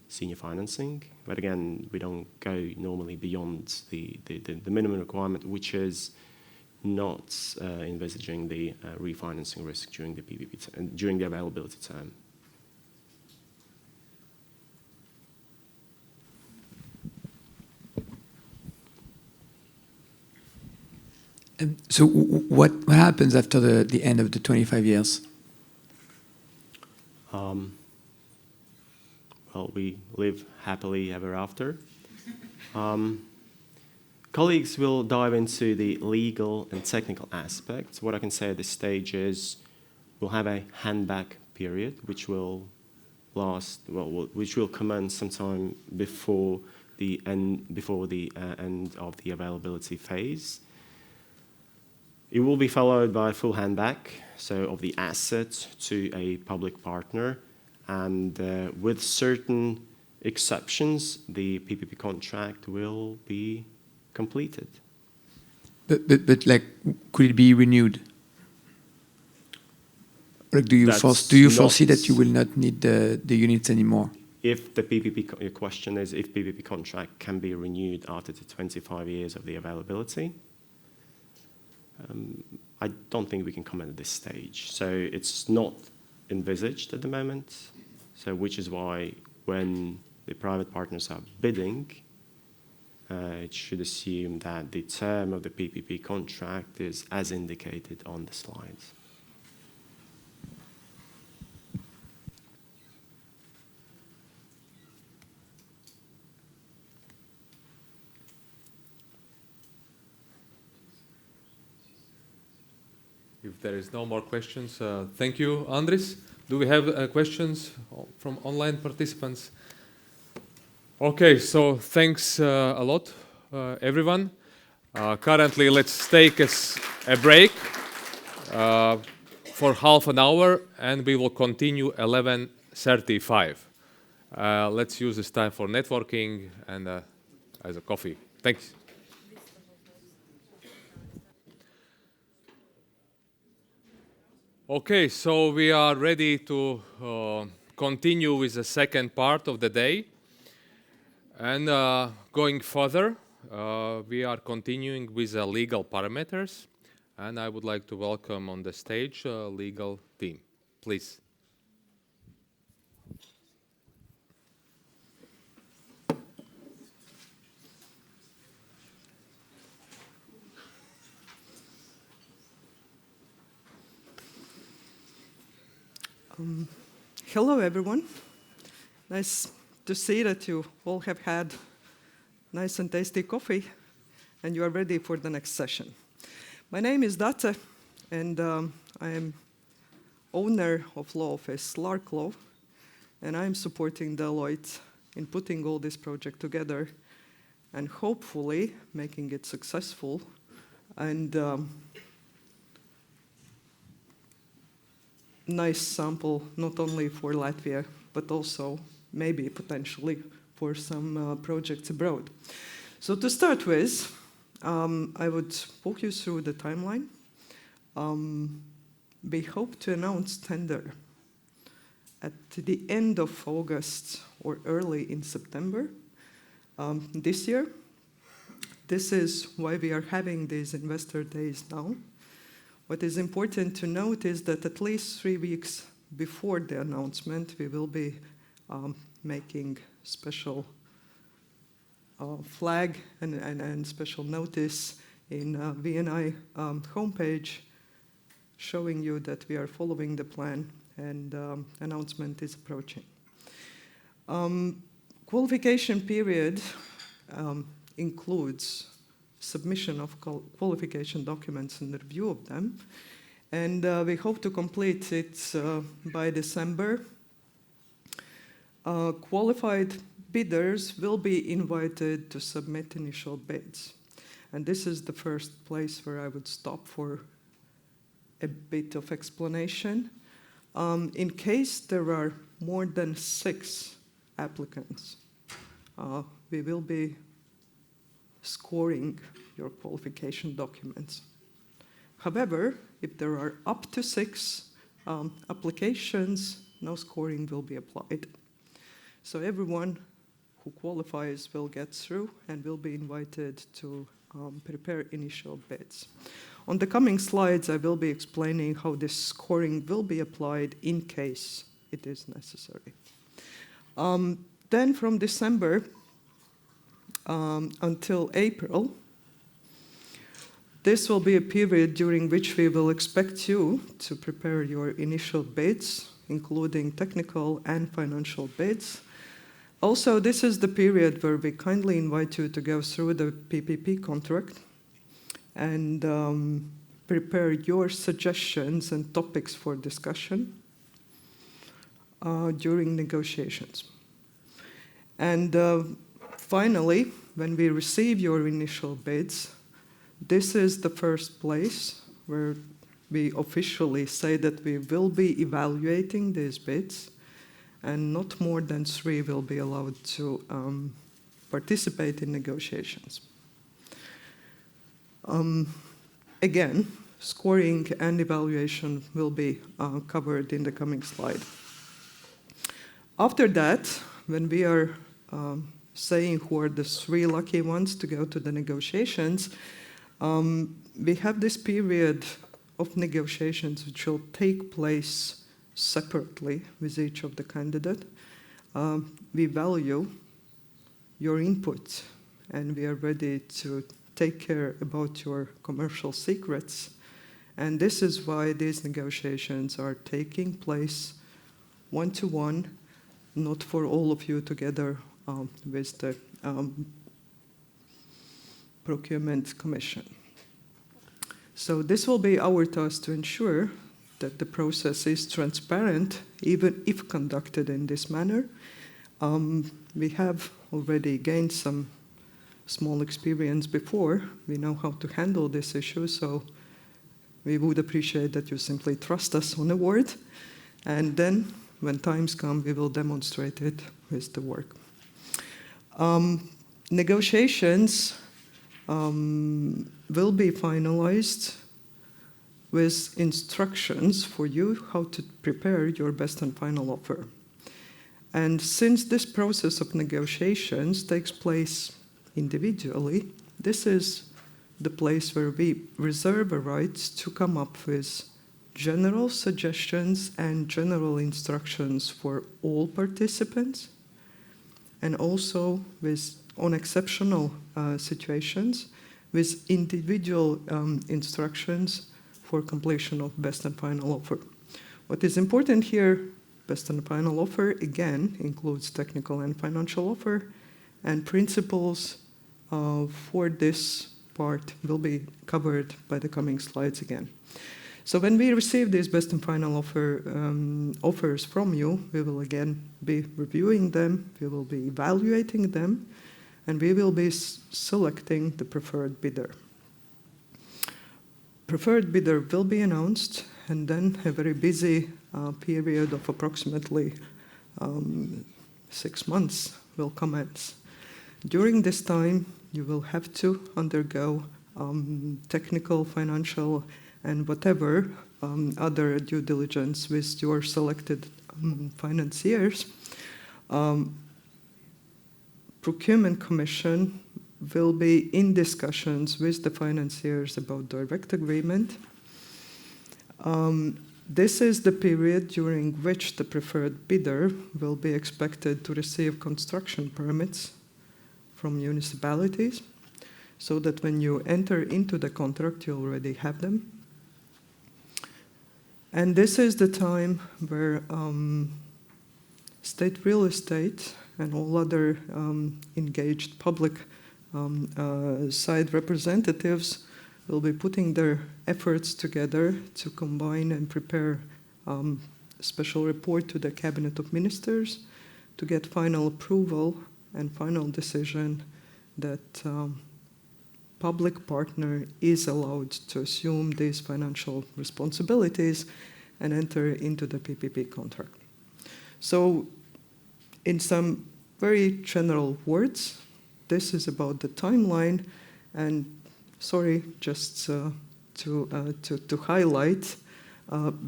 senior financing, but again, we don't go normally beyond the minimum requirement, which is not envisaging the refinancing risk during the PPP during the availability term. So what happens after the end of the 25 years? Well, we live happily ever after. Colleagues will dive into the legal and technical aspects. What I can say at this stage is we'll have a handback period, which will last, which will commence sometime before the end of the availability phase. It will be followed by a full handback, so of the assets to a public partner, and with certain exceptions, the PPP contract will be completed. But like, could it be renewed? Like, do you foresee that you will not need the units anymore? If the PPP question is if PPP contract can be renewed after the 25 years of the availability, I don't think we can comment at this stage. So it's not envisaged at the moment. So which is why when the private partners are bidding, it should assume that the term of the PPP contract is as indicated on the slides. If there is no more questions, thank you, Andris. Do we have questions from online participants? Okay, so thanks a lot, everyone. Currently, let's take a break for half an hour, and we will continue 11:35. Let's use this time for networking and as a coffee. Thanks. Okay, so we are ready to continue with the second part of the day. And going further, we are continuing with the legal parameters. And I would like to welcome on the stage legal team. Please. Hello, everyone. Nice to see that you all have had nice and tasty coffee and you are ready for the next session. My name is Dace, and I am owner of law office Lark Law, and I am supporting Deloitte in putting all this project together and hopefully making it successful and nice sample, not only for Latvia, but also maybe potentially for some projects abroad. So to start with, I would walk you through the timeline. We hope to announce tender at the end of August or early in September this year. This is why we are having these investor days now. What is important to note is that at least 3 weeks before the announcement, we will be making special flag and special notice in VNI homepage showing you that we are following the plan and announcement is approaching. Qualification period includes submission of qualification documents and review of them. And we hope to complete it by December. Qualified bidders will be invited to submit initial bids. And this is the first place where I would stop for a bit of explanation. In case there are more than 6 applicants, we will be scoring your qualification documents. However, if there are up to 6 applications, no scoring will be applied. So everyone who qualifies will get through and will be invited to prepare initial bids. On the coming slides, I will be explaining how this scoring will be applied in case it is necessary. Then from December until April, this will be a period during which we will expect you to prepare your initial bids, including technical and financial bids. Also, this is the period where we kindly invite you to go through the PPP contract and prepare your suggestions and topics for discussion. during negotiations. And finally, when we receive your initial bids, this is the first place where we officially say that we will be evaluating these bids, and not more than 3 will be allowed to participate in negotiations. Again, scoring and evaluation will be covered in the coming slide. After that, when we are saying who are the 3 lucky ones to go to the negotiations, we have this period of negotiations which will take place separately with each of the candidate. We value your input, and we are ready to take care about your commercial secrets. And this is why these negotiations are taking place one-to-one, not for all of you together with the Procurement Commission. So this will be our task to ensure that the process is transparent, even if conducted in this manner. We have already gained some small experience before. We know how to handle this issue, so we would appreciate that you simply trust us on a word, and then when times come, we will demonstrate it with the work. Negotiations will be finalized with instructions for you how to prepare your best and final offer. And since this process of negotiations takes place individually, this is the place where we reserve a right to come up with general suggestions and general instructions for all participants, and also with, on exceptional situations, with individual instructions for completion of best and final offer. What is important here, best and final offer, again, includes technical and financial offer, and principles for this part will be covered by the coming slides again. So when we receive these best and final offers from you, we will again be reviewing them, we will be evaluating them, and we will be selecting the preferred bidder. Preferred bidder will be announced, and then a very busy period of approximately 6 months will commence. During this time, you will have to undergo technical, financial, and whatever other due diligence with your selected financiers. Procurement Commission will be in discussions with the financiers about direct agreement. This is the period during which the preferred bidder will be expected to receive construction permits from municipalities, so that when you enter into the contract, you already have them. And this is the time where state real estate and all other engaged public side representatives will be putting their efforts together to combine and prepare a special report to the Cabinet of Ministers to get final approval and final decision that public partner is allowed to assume these financial responsibilities and enter into the PPP contract. So in some very general words, this is about the timeline, and sorry, just to highlight,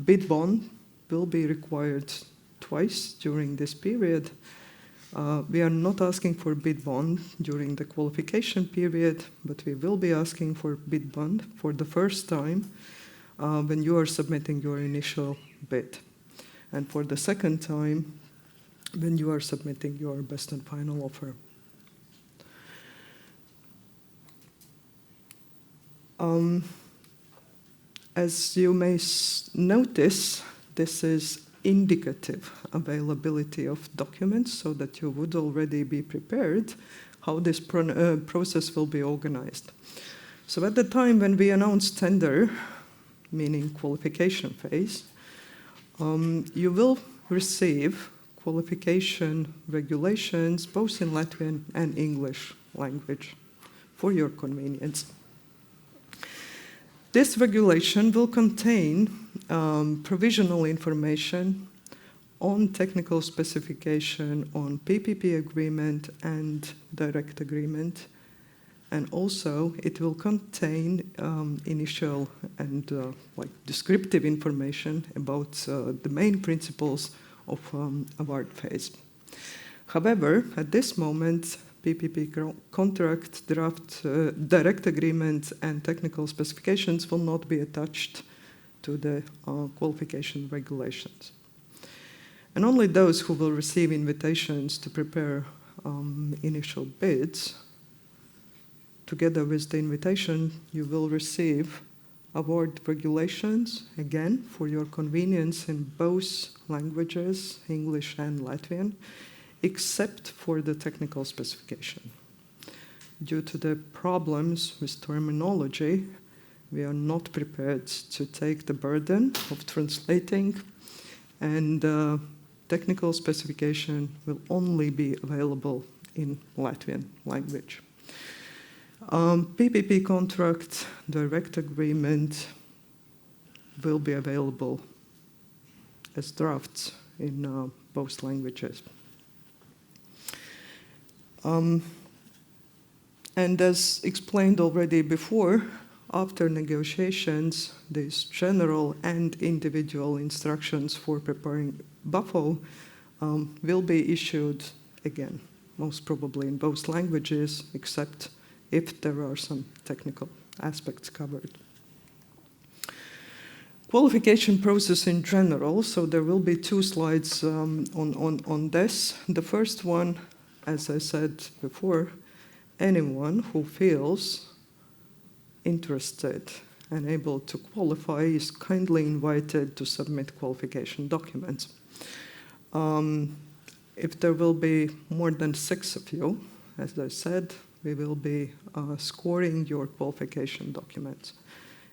bid bond will be required twice during this period. We are not asking for bid bond during the qualification period, but we will be asking for bid bond for the first time when you are submitting your initial bid, and for the second time when you are submitting your best and final offer. As you may notice, this is indicative availability of documents so that you would already be prepared how this process will be organized. So at the time when we announce tender, meaning qualification phase, you will receive qualification regulations both in Latvian and English language for your convenience. This regulation will contain provisional information on technical specification on PPP agreement and direct agreement, and also it will contain initial and descriptive information about the main principles of award phase. However, at this moment, PPP contract, draft, direct agreement, and technical specifications will not be attached to the qualification regulations. And only those who will receive invitations to prepare initial bids, together with the invitation, you will receive award regulations, again, for your convenience in both languages, English and Latvian, except for the technical specification. Due to the problems with terminology, we are not prepared to take the burden of translating, and technical specification will only be available in Latvian language. PPP contract, direct agreement will be available as drafts in both languages. And as explained already before, after negotiations, these general and individual instructions for preparing BAFO will be issued again, most probably in both languages, except if there are some technical aspects covered. Qualification process in general, so there will be 2 slides on this. The first one, as I said before, anyone who feels interested and able to qualify is kindly invited to submit qualification documents. If there will be more than 6 of you, as I said, we will be scoring your qualification documents.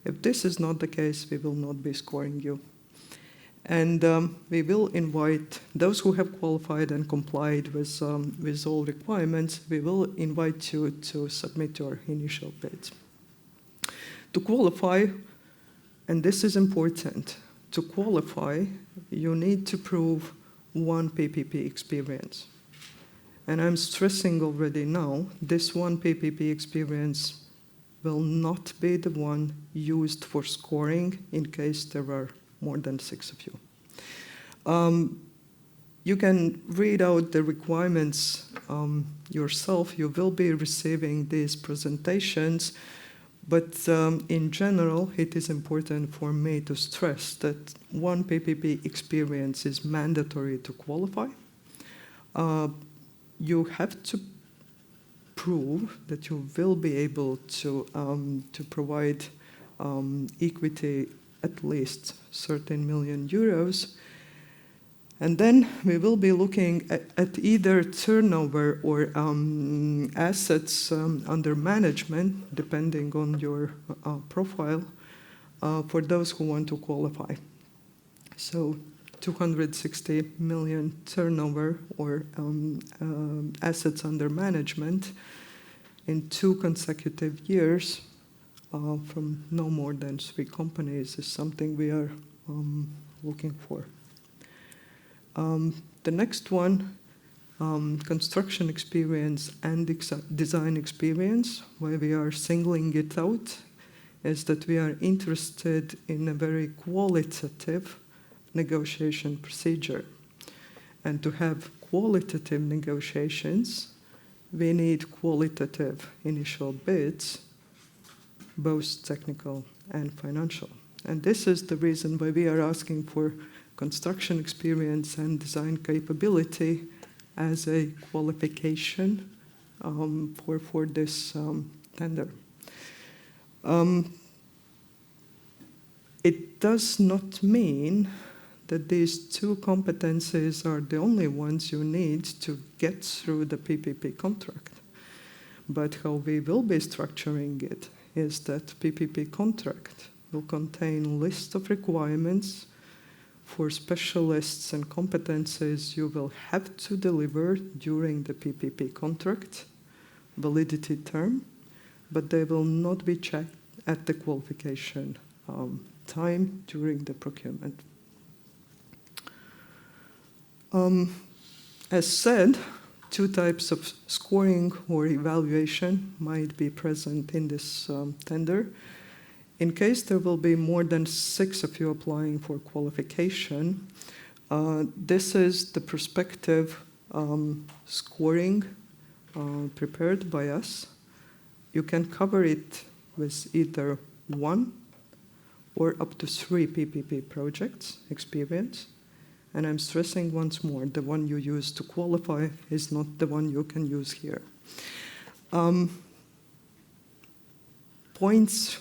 If this is not the case, we will not be scoring you. And we will invite those who have qualified and complied with all requirements, we will invite you to submit your initial bids. To qualify, and this is important, to qualify, you need to prove 1 PPP experience. And I'm stressing already now, this 1 PPP experience will not be the one used for scoring in case there are more than 6 of you. You can read out the requirements yourself. You will be receiving these presentations, but in general, it is important for me to stress that 1 PPP experience is mandatory to qualify. You have to prove that you will be able to provide equity at least 13 million euros. And then we will be looking at either turnover or assets under management, depending on your profile, for those who want to qualify. So 260 million turnover or assets under management in 2 consecutive years from no more than 3 companies is something we are looking for. The next one, construction experience and design experience, why we are singling it out, is that we are interested in a very qualitative negotiation procedure. And to have qualitative negotiations, we need qualitative initial bids, both technical and financial. And this is the reason why we are asking for construction experience and design capability as a qualification for this tender. It does not mean that these 2 competencies are the only ones you need to get through the PPP contract. But how we will be structuring it is that PPP contract will contain a list of requirements for specialists and competencies you will have to deliver during the PPP contract validity term, but they will not be checked at the qualification time during the procurement. As said, two types of scoring or evaluation might be present in this tender. In case there will be more than 6 of you applying for qualification, this is the prospective scoring prepared by us. You can cover it with either 1 or up to 3 PPP projects experience. And I'm stressing once more, the one you use to qualify is not the one you can use here. Points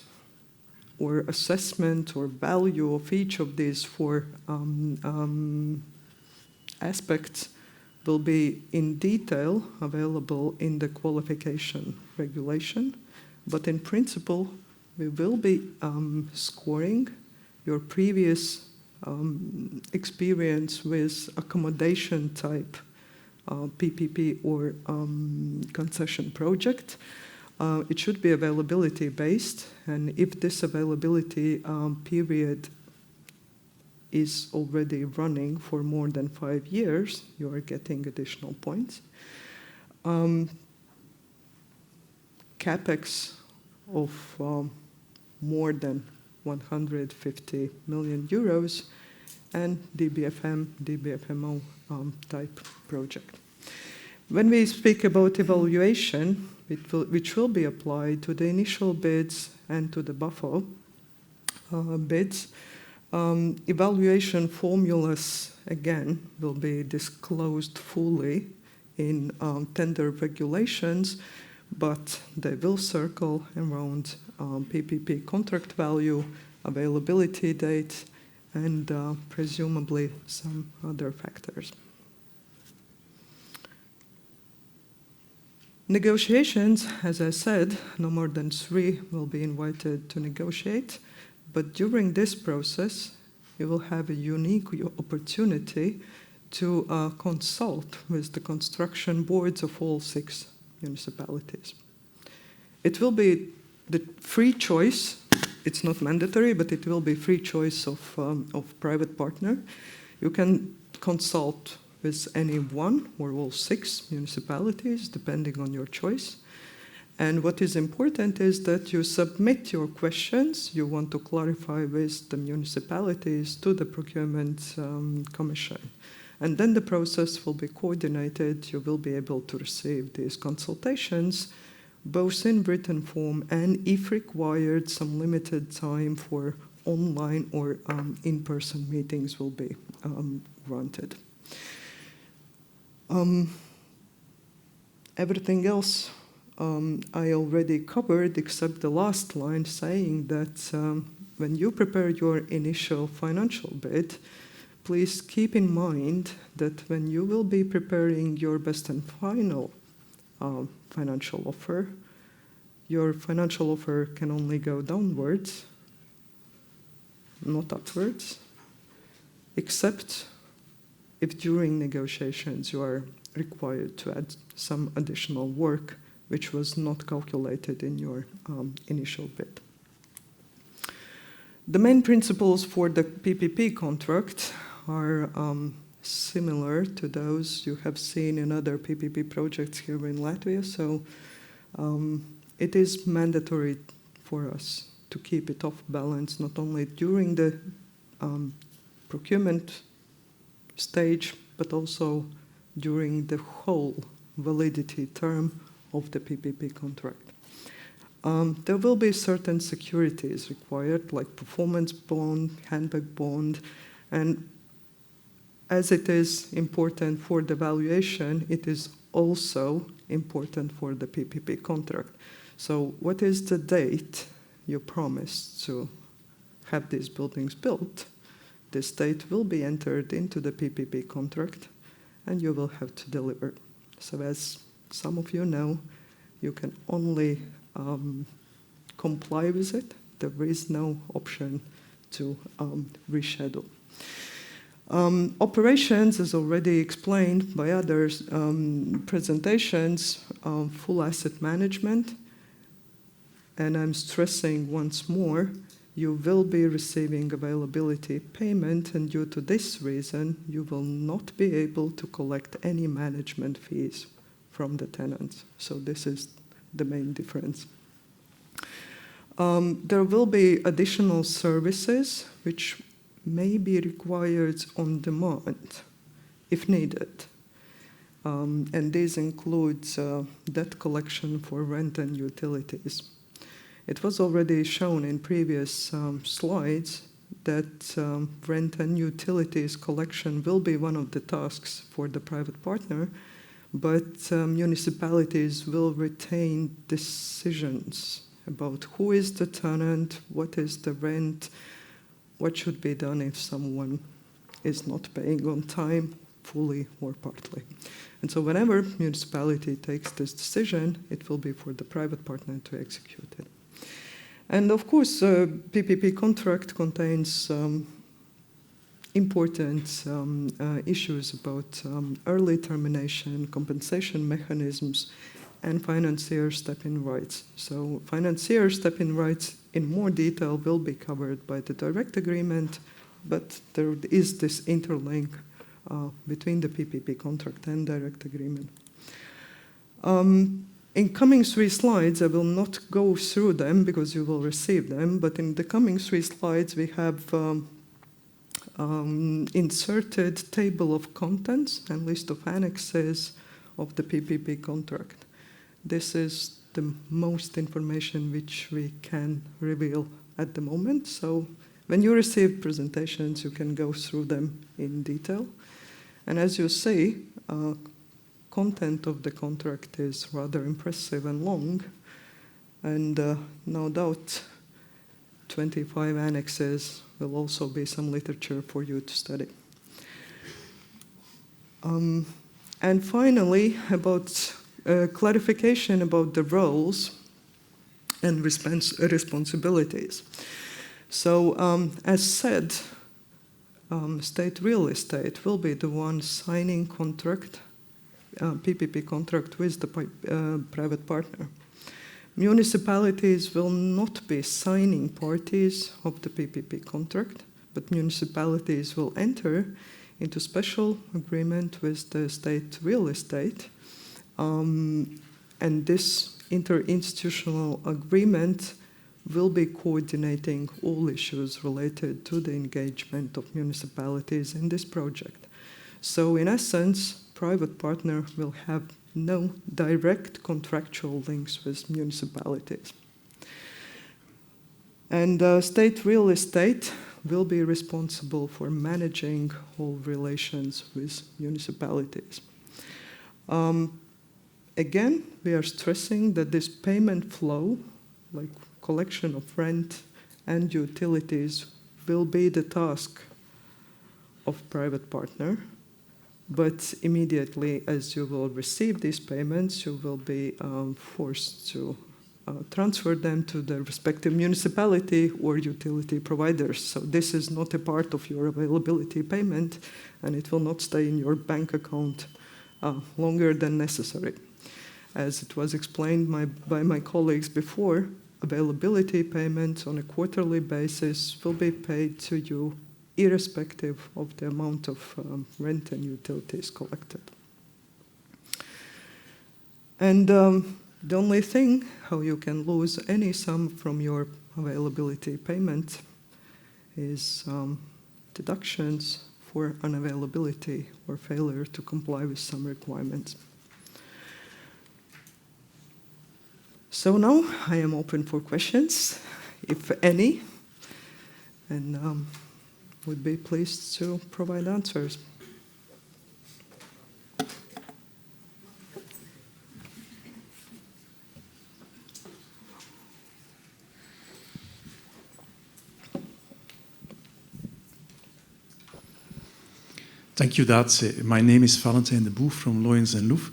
or assessment or value of each of these 4 aspects will be in detail available in the qualification regulation. But in principle, we will be scoring your previous experience with accommodation type PPP or concession project. It should be availability based, and if this availability period is already running for more than 5 years, you are getting additional points. CapEx of more than 150 million euros, and DBFM, DBFMO type project. When we speak about evaluation, which will be applied to the initial bids and to the buffer bids, evaluation formulas, again, will be disclosed fully in tender regulations, but they will circle around PPP contract value, availability date, and presumably some other factors. Negotiations, as I said, no more than 3 will be invited to negotiate, but during this process, you will have a unique opportunity to consult with the construction boards of all 6 municipalities. It will be the free choice. It's not mandatory, but it will be free choice of private partner. You can consult with any one or all 6 municipalities, depending on your choice. And what is important is that you submit your questions you want to clarify with the municipalities to the procurement commission. And then the process will be coordinated. You will be able to receive these consultations, both in written form and, if required, some limited time for online or in-person meetings will be granted. Everything else I already covered, except the last line saying that when you prepare your initial financial bid, please keep in mind that when you will be preparing your best and final financial offer, your financial offer can only go downwards, not upwards, except if during negotiations you are required to add some additional work which was not calculated in your initial bid. The main principles for the PPP contract are similar to those you have seen in other PPP projects here in Latvia, so it is mandatory for us to keep it off balance, not only during the procurement stage, but also during the whole validity term of the PPP contract. There will be certain securities required, like performance bond, handback bond, and as it is important for the valuation, it is also important for the PPP contract. So what is the date you promised to have these buildings built? This date will be entered into the PPP contract, and you will have to deliver. So as some of you know, you can only comply with it. There is no option to reschedule. Operations, as already explained by others presentations, full asset management. And I'm stressing once more, you will be receiving availability payment, and due to this reason, you will not be able to collect any management fees from the tenants. So this is the main difference. There will be additional services which may be required on demand if needed. And these include debt collection for rent and utilities. It was already shown in previous slides that rent and utilities collection will be one of the tasks for the private partner, but municipalities will retain decisions about who is the tenant, what is the rent, what should be done if someone is not paying on time, fully or partly. And so whenever municipality takes this decision, it will be for the private partner to execute it. And of course, PPP contract contains important issues about early termination, compensation mechanisms, and financier step-in rights. So financier step-in rights in more detail will be covered by the direct agreement, but there is this interlink between the PPP contract and direct agreement. In coming 3 slides, I will not go through them because you will receive them, but in the coming 3 slides, we have inserted table of contents and list of annexes of the PPP contract. This is the most information which we can reveal at the moment. So when you receive presentations, you can go through them in detail. And as you see, content of the contract is rather impressive and long, and no doubt 25 annexes will also be some literature for you to study. And finally, about clarification about the roles and responsibilities. So as said, state real estate will be the one signing contract, PPP contract with the private partner. Municipalities will not be signing parties of the PPP contract, but municipalities will enter into special agreement with the state real estate. And this interinstitutional agreement will be coordinating all issues related to the engagement of municipalities in this project. So in essence, private partner will have no direct contractual links with municipalities. And state real estate will be responsible for managing all relations with municipalities. Again, we are stressing that this payment flow, like collection of rent and utilities, will be the task of private partner. But immediately, as you will receive these payments, you will be forced to transfer them to the respective municipality or utility providers. So this is not a part of your availability payment, and it will not stay in your bank account longer than necessary. As it was explained by my colleagues before, availability payments on a quarterly basis will be paid to you irrespective of the amount of rent and utilities collected. And the only thing how you can lose any sum from your availability payment is deductions for unavailability or failure to comply with some requirements. So now I am open for questions, if any, and would be pleased to provide answers. Thank you, Dace. My name is Valentin de Boef from Loyens & Loef.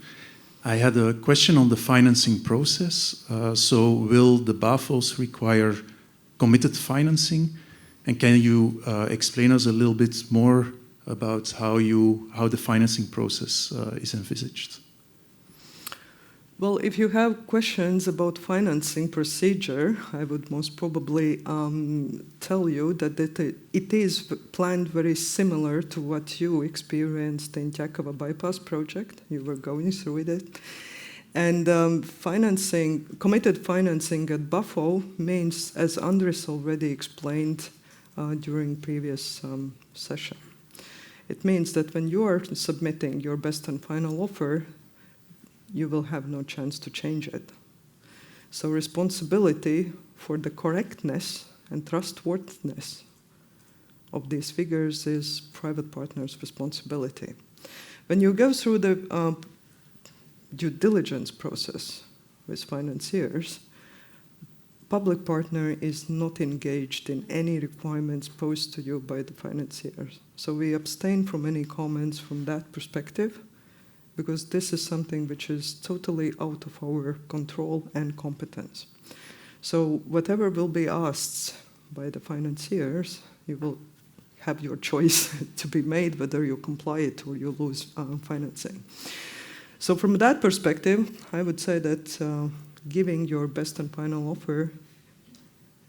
I had a question on the financing process. So will the BAFOs require committed financing? And can you explain us a little bit more about how the financing process is envisaged. Well, if you have questions about financing procedure, I would most probably tell you that it is planned very similar to what you experienced in Jakova bypass project. You were going through it. And committed financing at Buffalo means, as Andres already explained during previous session, it means that when you are submitting your best and final offer, you will have no chance to change it. So responsibility for the correctness and trustworthiness of these figures is private partners' responsibility. When you go through the due diligence process with financiers, public partner is not engaged in any requirements posed to you by the financiers. So we abstain from any comments from that perspective, because this is something which is totally out of our control and competence. So whatever will be asked by the financiers, you will have your choice to be made, whether you comply it or you lose financing. So from that perspective, I would say that giving your best and final offer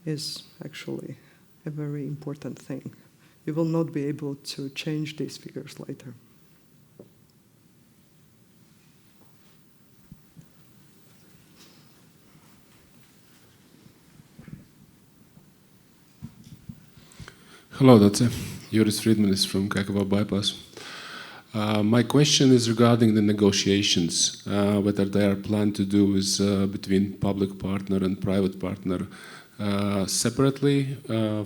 is actually a very important thing. You will not be able to change these figures later. Hello, that's Joris Friedman is from Kakava Bypass. My question is regarding the negotiations, whether they are planned to do with between public partner and private partner separately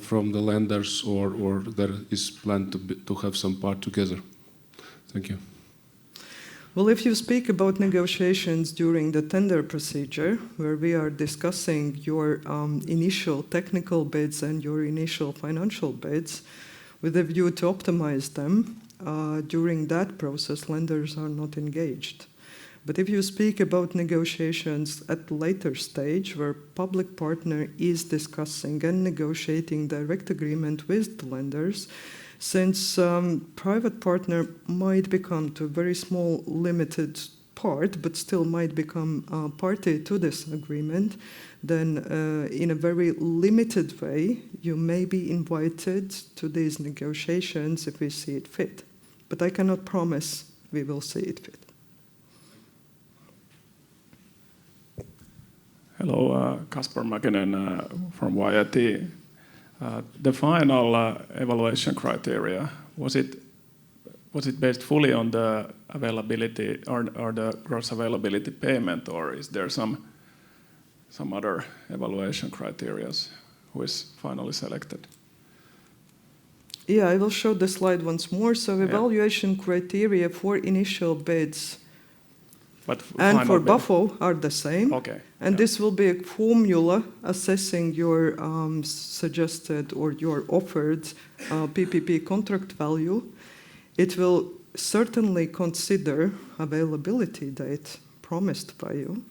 from the lenders, or there is planned to have some part together. Thank you. Well, if you speak about negotiations during the tender procedure, where we are discussing your initial technical bids and your initial financial bids, with a view to optimize them, during that process, lenders are not engaged. But if you speak about negotiations at a later stage, where public partner is discussing and negotiating direct agreement with the lenders, since private partner might become to a very small, limited part, but still might become a party to this agreement, then in a very limited way, you may be invited to these negotiations if we see it fit. But I cannot promise we will see it fit. Hello, Kasper Mäkinen from YIT. The final evaluation criteria, was it based fully on the availability or the gross availability payment, or is there some other evaluation criteria who is finally selected? Yeah, I will show the slide once more. So evaluation criteria for initial bids and for Buffalo are the same. Okay. And this will be a formula assessing your suggested or your offered PPP contract value. It will certainly consider availability date promised by you.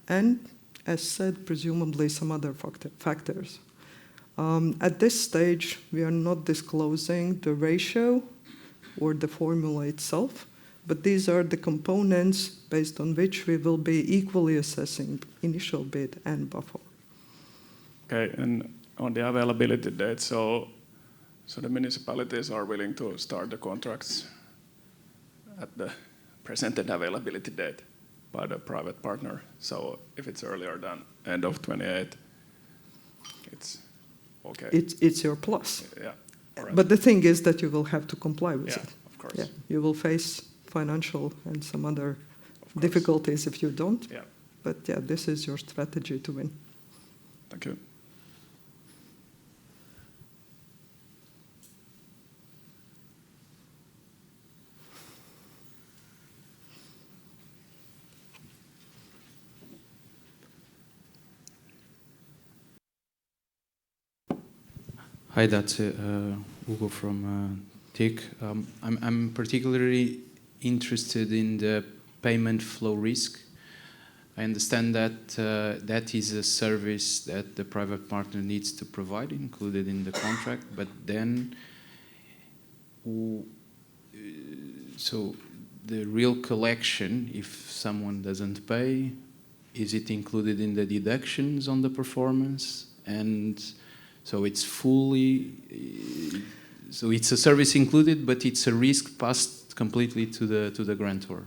And, as said, presumably some other factors. At this stage, we are not disclosing the ratio or the formula itself, but these are the components based on which we will be equally assessing initial bid and buffer. Okay, and on the availability date, so the municipalities are willing to start the contracts at the presented availability date by the private partner. So if it's earlier than end of 28, it's okay. It's your plus. Yeah. Right. But the thing is that you will have to comply with it. Of course. Yeah, you will face financial and some other difficulties if you don't. Yeah. But yeah, this is your strategy to win. Thank you. Hi, that's Hugo from TIC. I'm particularly interested in the payment flow risk. I understand that that is a service that the private partner needs to provide, included in the contract, but then So the real collection, if someone doesn't pay, is it included in the deductions on the performance? And so it's fully, so it's a service included, but it's a risk passed completely to the grantor.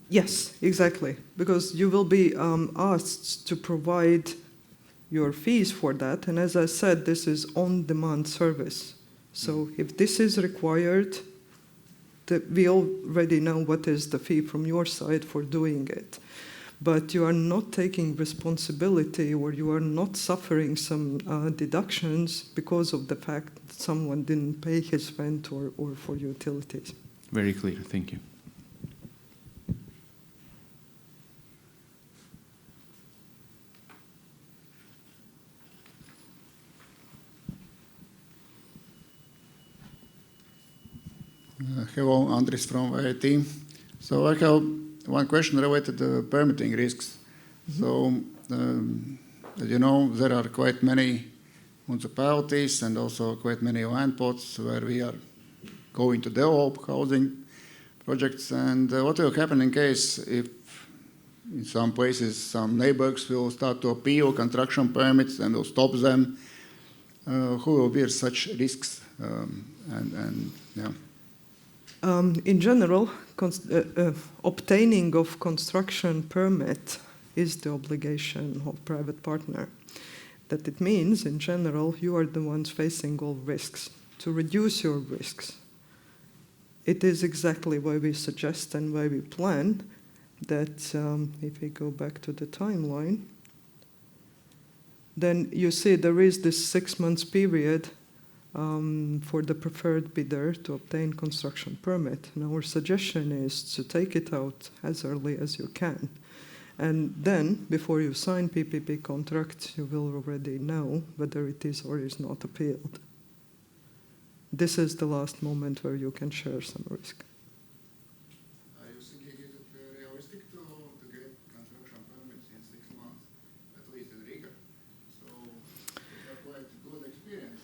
Yes, exactly, because you will be asked to provide your fees for that, and as I said, this is on-demand service. So if this is required, we already know what is the fee from your side for doing it. But you are not taking responsibility, or you are not suffering some deductions because of the fact that someone didn't pay his rent or for utilities. Very clear, thank you. Hello, Andris from IIT. So I have one question related to permitting risks. So, as you know, there are quite many municipalities and also quite many land plots where we are going to develop housing projects. And what will happen in case if in some places some neighbors will start to appeal construction permits and will stop them? Who will bear such risks? Yeah. In general, obtaining of construction permit is the obligation of private partner. That it means, in general, you are the ones facing all risks. To reduce your risks, it is exactly why we suggest and why we plan that if we go back to the timeline, then you see there is this 6 months period for the preferred bidder to obtain construction permit. And our suggestion is to take it out as early as you can. And then, before you sign PPP contract, you will already know whether it is or is not appealed. This is the last moment where you can share some risk. Are you thinking is it realistic to get construction permits in 6 months, at least in Riga? So it's a quite good experience.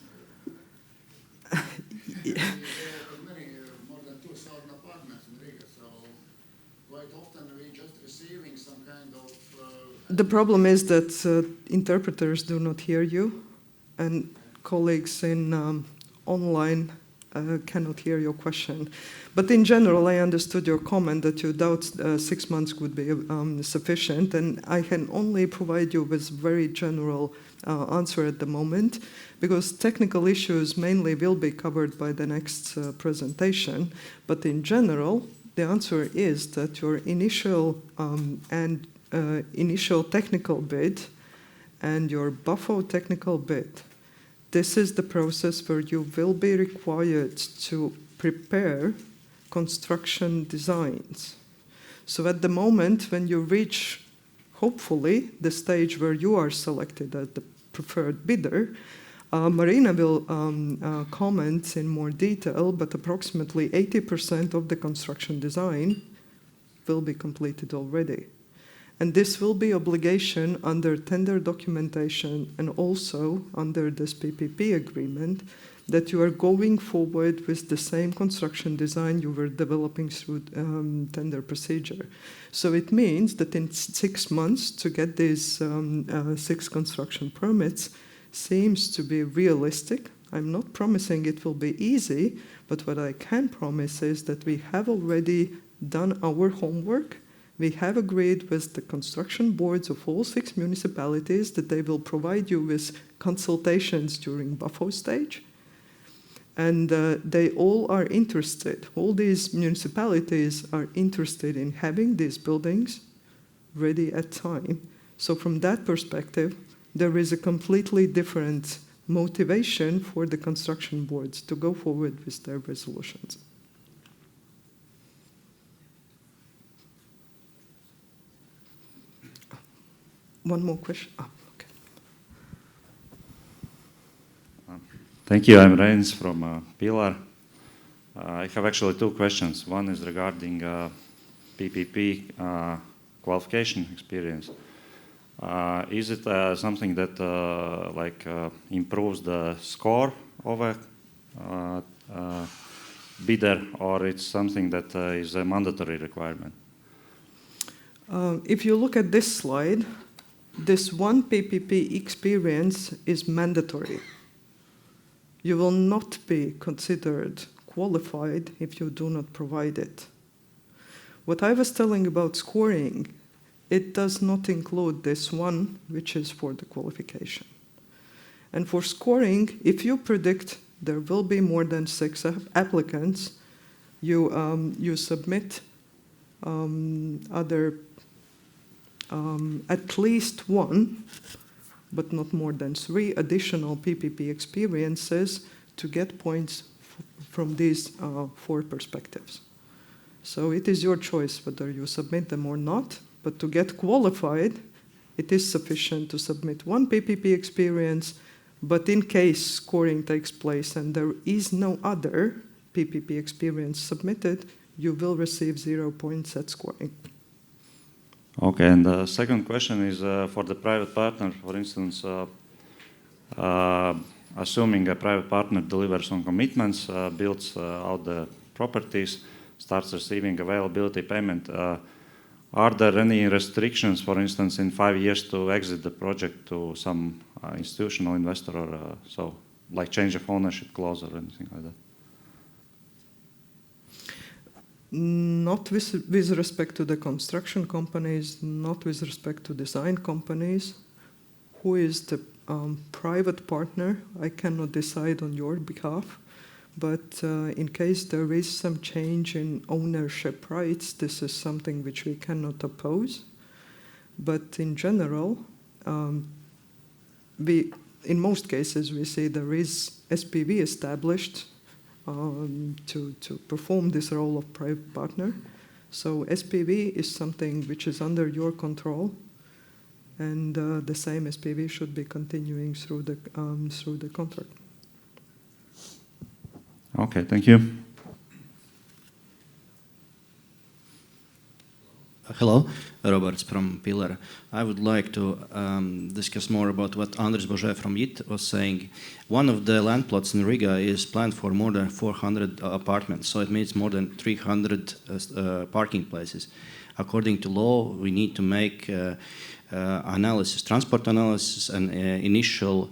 There are many, more than 2,000 apartments in Riga, so quite often we just receiving some kind of... The problem is that interpreters do not hear you, and colleagues in online cannot hear your question. But in general, I understood your comment that you doubt 6 months would be sufficient, and I can only provide you with very general answer at the moment, because technical issues mainly will be covered by the next presentation. But in general, the answer is that your initial initial technical bid and your BAFO technical bid, this is the process where you will be required to prepare construction designs. So at the moment when you reach, hopefully, the stage where you are selected as the preferred bidder, Marina will comment in more detail, but approximately 80% of the construction design will be completed already. And this will be obligation under tender documentation and also under this PPP agreement that you are going forward with the same construction design you were developing through tender procedure. So it means that in 6 months to get these 6 construction permits seems to be realistic. I'm not promising it will be easy, but what I can promise is that we have already done our homework. We have agreed with the construction boards of all 6 municipalities that they will provide you with consultations during BAFO stage. And they all are interested. All these municipalities are interested in having these buildings ready at time. So from that perspective, there is a completely different motivation for the construction boards to go forward with their resolutions. One more question. Oh, okay. Thank you. I'm Reins from Pilar. I have actually 2 questions. One is regarding PPP qualification experience. Is it something that improves the score of a bidder, or it's something that is a mandatory requirement? If you look at this slide, this one PPP experience is mandatory. You will not be considered qualified if you do not provide it. What I was telling about scoring, it does not include this one, which is for the qualification. And for scoring, if you predict there will be more than 6 applicants, you submit at least 1, but not more than 3 additional PPP experiences to get points from these 4 perspectives. So it is your choice whether you submit them or not, but to get qualified, it is sufficient to submit 1 PPP experience, but in case scoring takes place and there is no other PPP experience submitted, you will receive 0 points at scoring. Okay, and the second question is for the private partner, for instance, assuming a private partner delivers on commitments, builds out the properties, starts receiving availability payment, are there any restrictions, for instance, in 5 years to exit the project to some institutional investor or so, like change of ownership clause or anything like that? Not with respect to the construction companies, not with respect to design companies. Who is the private partner? I cannot decide on your behalf. But in case there is some change in ownership rights, this is something which we cannot oppose. But in general, in most cases, we see there is SPV established to perform this role of private partner. So SPV is something which is under your control, and the same SPV should be continuing through the contract. Okay, thank you. Hello, Roberts from Pillar. I would like to discuss more about what Andris Božē from YIT was saying. One of the land plots in Riga is planned for more than 400 apartments, so it means more than 300 parking places. According to law, we need to make analysis, transport analysis, and initial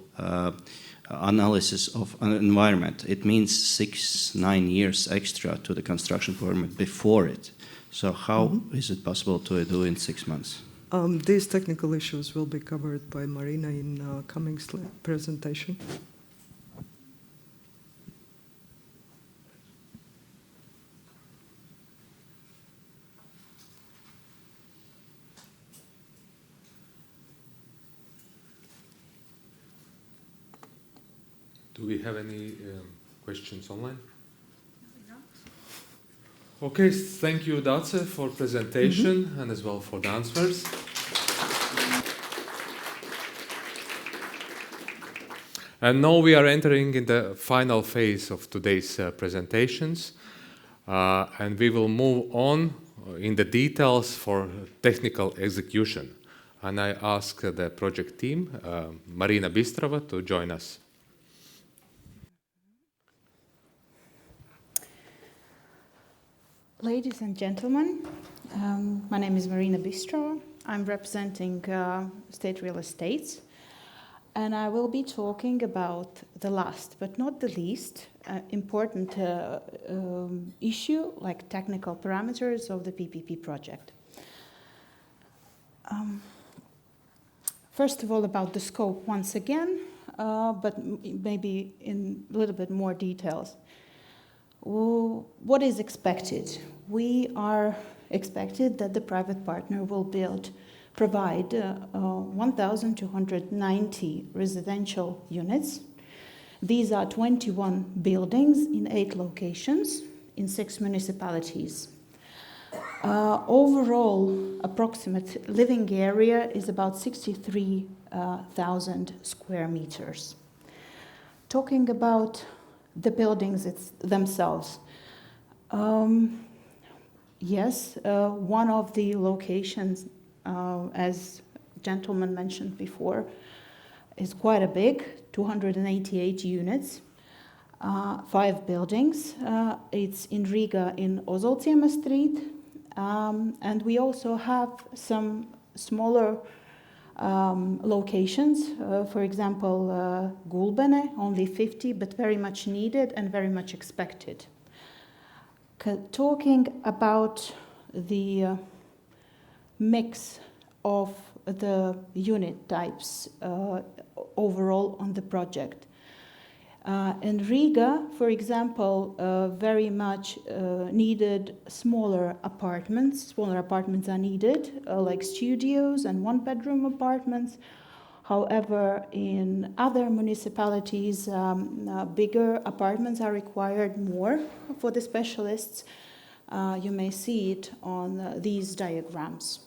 analysis of an environment. It means 6-9 years extra to the construction permit before it. So how is it possible to do in 6 months? These technical issues will be covered by Marina in coming presentation. Do we have any questions online? Okay, thank you, Dace, for presentation and as well for the answers. And now we are entering in the final phase of today's presentations, and we will move on in the details for technical execution. And I ask the project team, Marina Bistrova, to join us. Ladies and gentlemen, my name is Marina Bistrova. I'm representing State Real Estates, and I will be talking about the last but not the least important issue, like technical parameters of the PPP project. First of all, about the scope once again, but maybe in a little bit more details. What is expected? We are expected that the private partner will provide 1,290 residential units. These are 21 buildings in 8 locations in 6 municipalities. Overall, approximate living area is about 63,000 square meters. Talking about the buildings themselves. Yes, one of the locations, as gentleman mentioned before, is quite a big, 288 units. 5 buildings. It's in Riga in Ozolciema Street. And we also have some smaller locations. For example, Gulbene, only 50, but very much needed and very much expected. Talking about the mix of the unit types overall on the project. In Riga, for example, very much needed smaller apartments. Smaller apartments are needed, like studios and one-bedroom apartments. However, in other municipalities, bigger apartments are required more for the specialists. You may see it on these diagrams.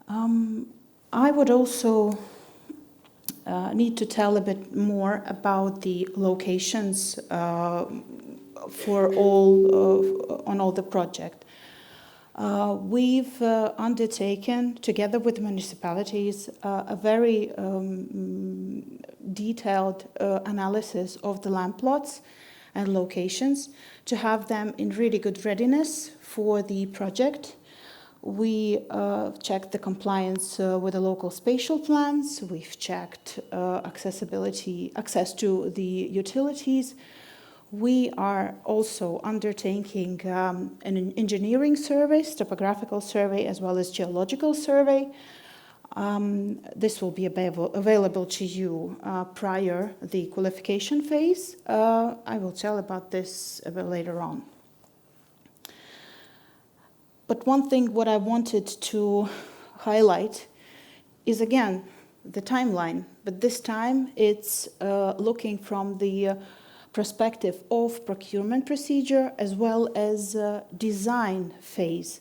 I would also need to tell a bit more about the locations for on all the project. We've undertaken, together with municipalities, a very detailed analysis of the land plots and locations to have them in really good readiness for the project. We checked the compliance with the local spatial plans. We've checked access to the utilities. We are also undertaking an engineering survey, topographical survey, as well as geological survey. This will be available to you prior the qualification phase. I will tell about this a bit later on. But one thing what I wanted to highlight is, again, the timeline. But this time it's looking from the perspective of procurement procedure as well as design phase.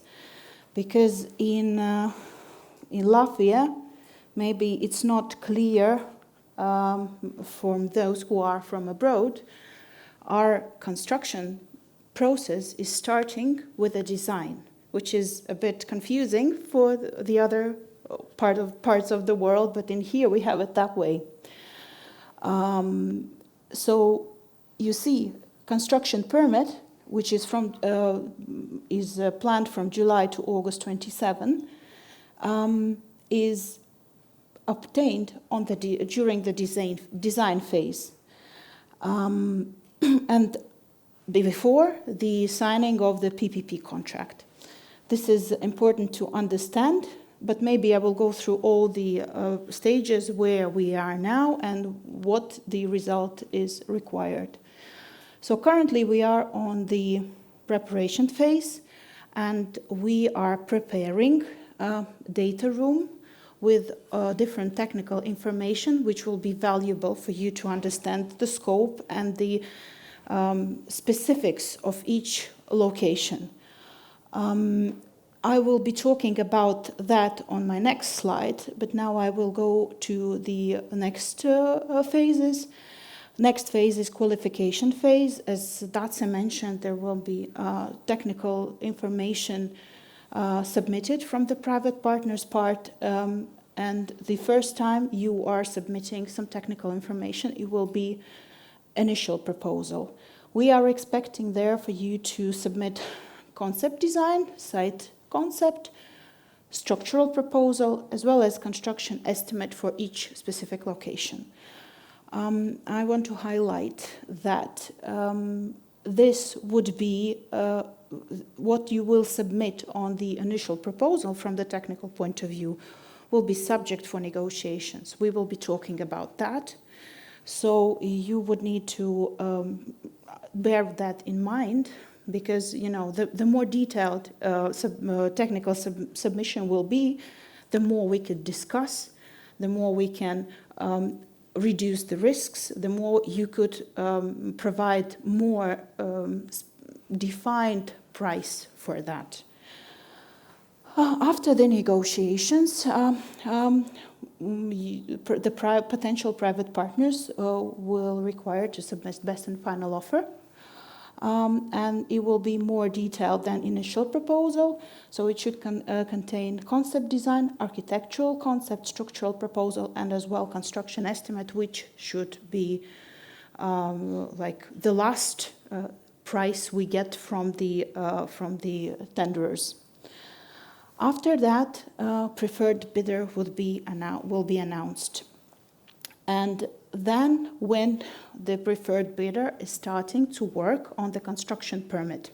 Because in Latvia, maybe it's not clear from those who are from abroad, our construction process is starting with a design, which is a bit confusing for the other parts of the world, but in here we have it that way. So you see, construction permit, which is planned from July to August 27, is obtained during the design phase, and before the signing of the PPP contract. This is important to understand, but maybe I will go through all the stages where we are now and what the result is required. So currently we are on the preparation phase, and we are preparing a data room with different technical information which will be valuable for you to understand the scope and the specifics of each location. I will be talking about that on my next slide, but now I will go to the next phases. Next phase is qualification phase. As Dace mentioned, there will be technical information submitted from the private partner's part, and the first time you are submitting some technical information, it will be initial proposal. We are expecting there for you to submit concept design, site concept, structural proposal, as well as construction estimate for each specific location. I want to highlight that this would be what you will submit on the initial proposal from the technical point of view will be subject for negotiations. We will be talking about that. So you would need to bear that in mind, because the more detailed technical submission will be, the more we could discuss, the more we can reduce the risks, the more you could provide more defined price for that. After the negotiations, the potential private partners will require to submit best and final offer. And it will be more detailed than initial proposal. So it should contain concept design, architectural concept, structural proposal, and as well construction estimate, which should be like the last price we get from the tenderers. After that, preferred bidder will be announced. And then when the preferred bidder is starting to work on the construction permit.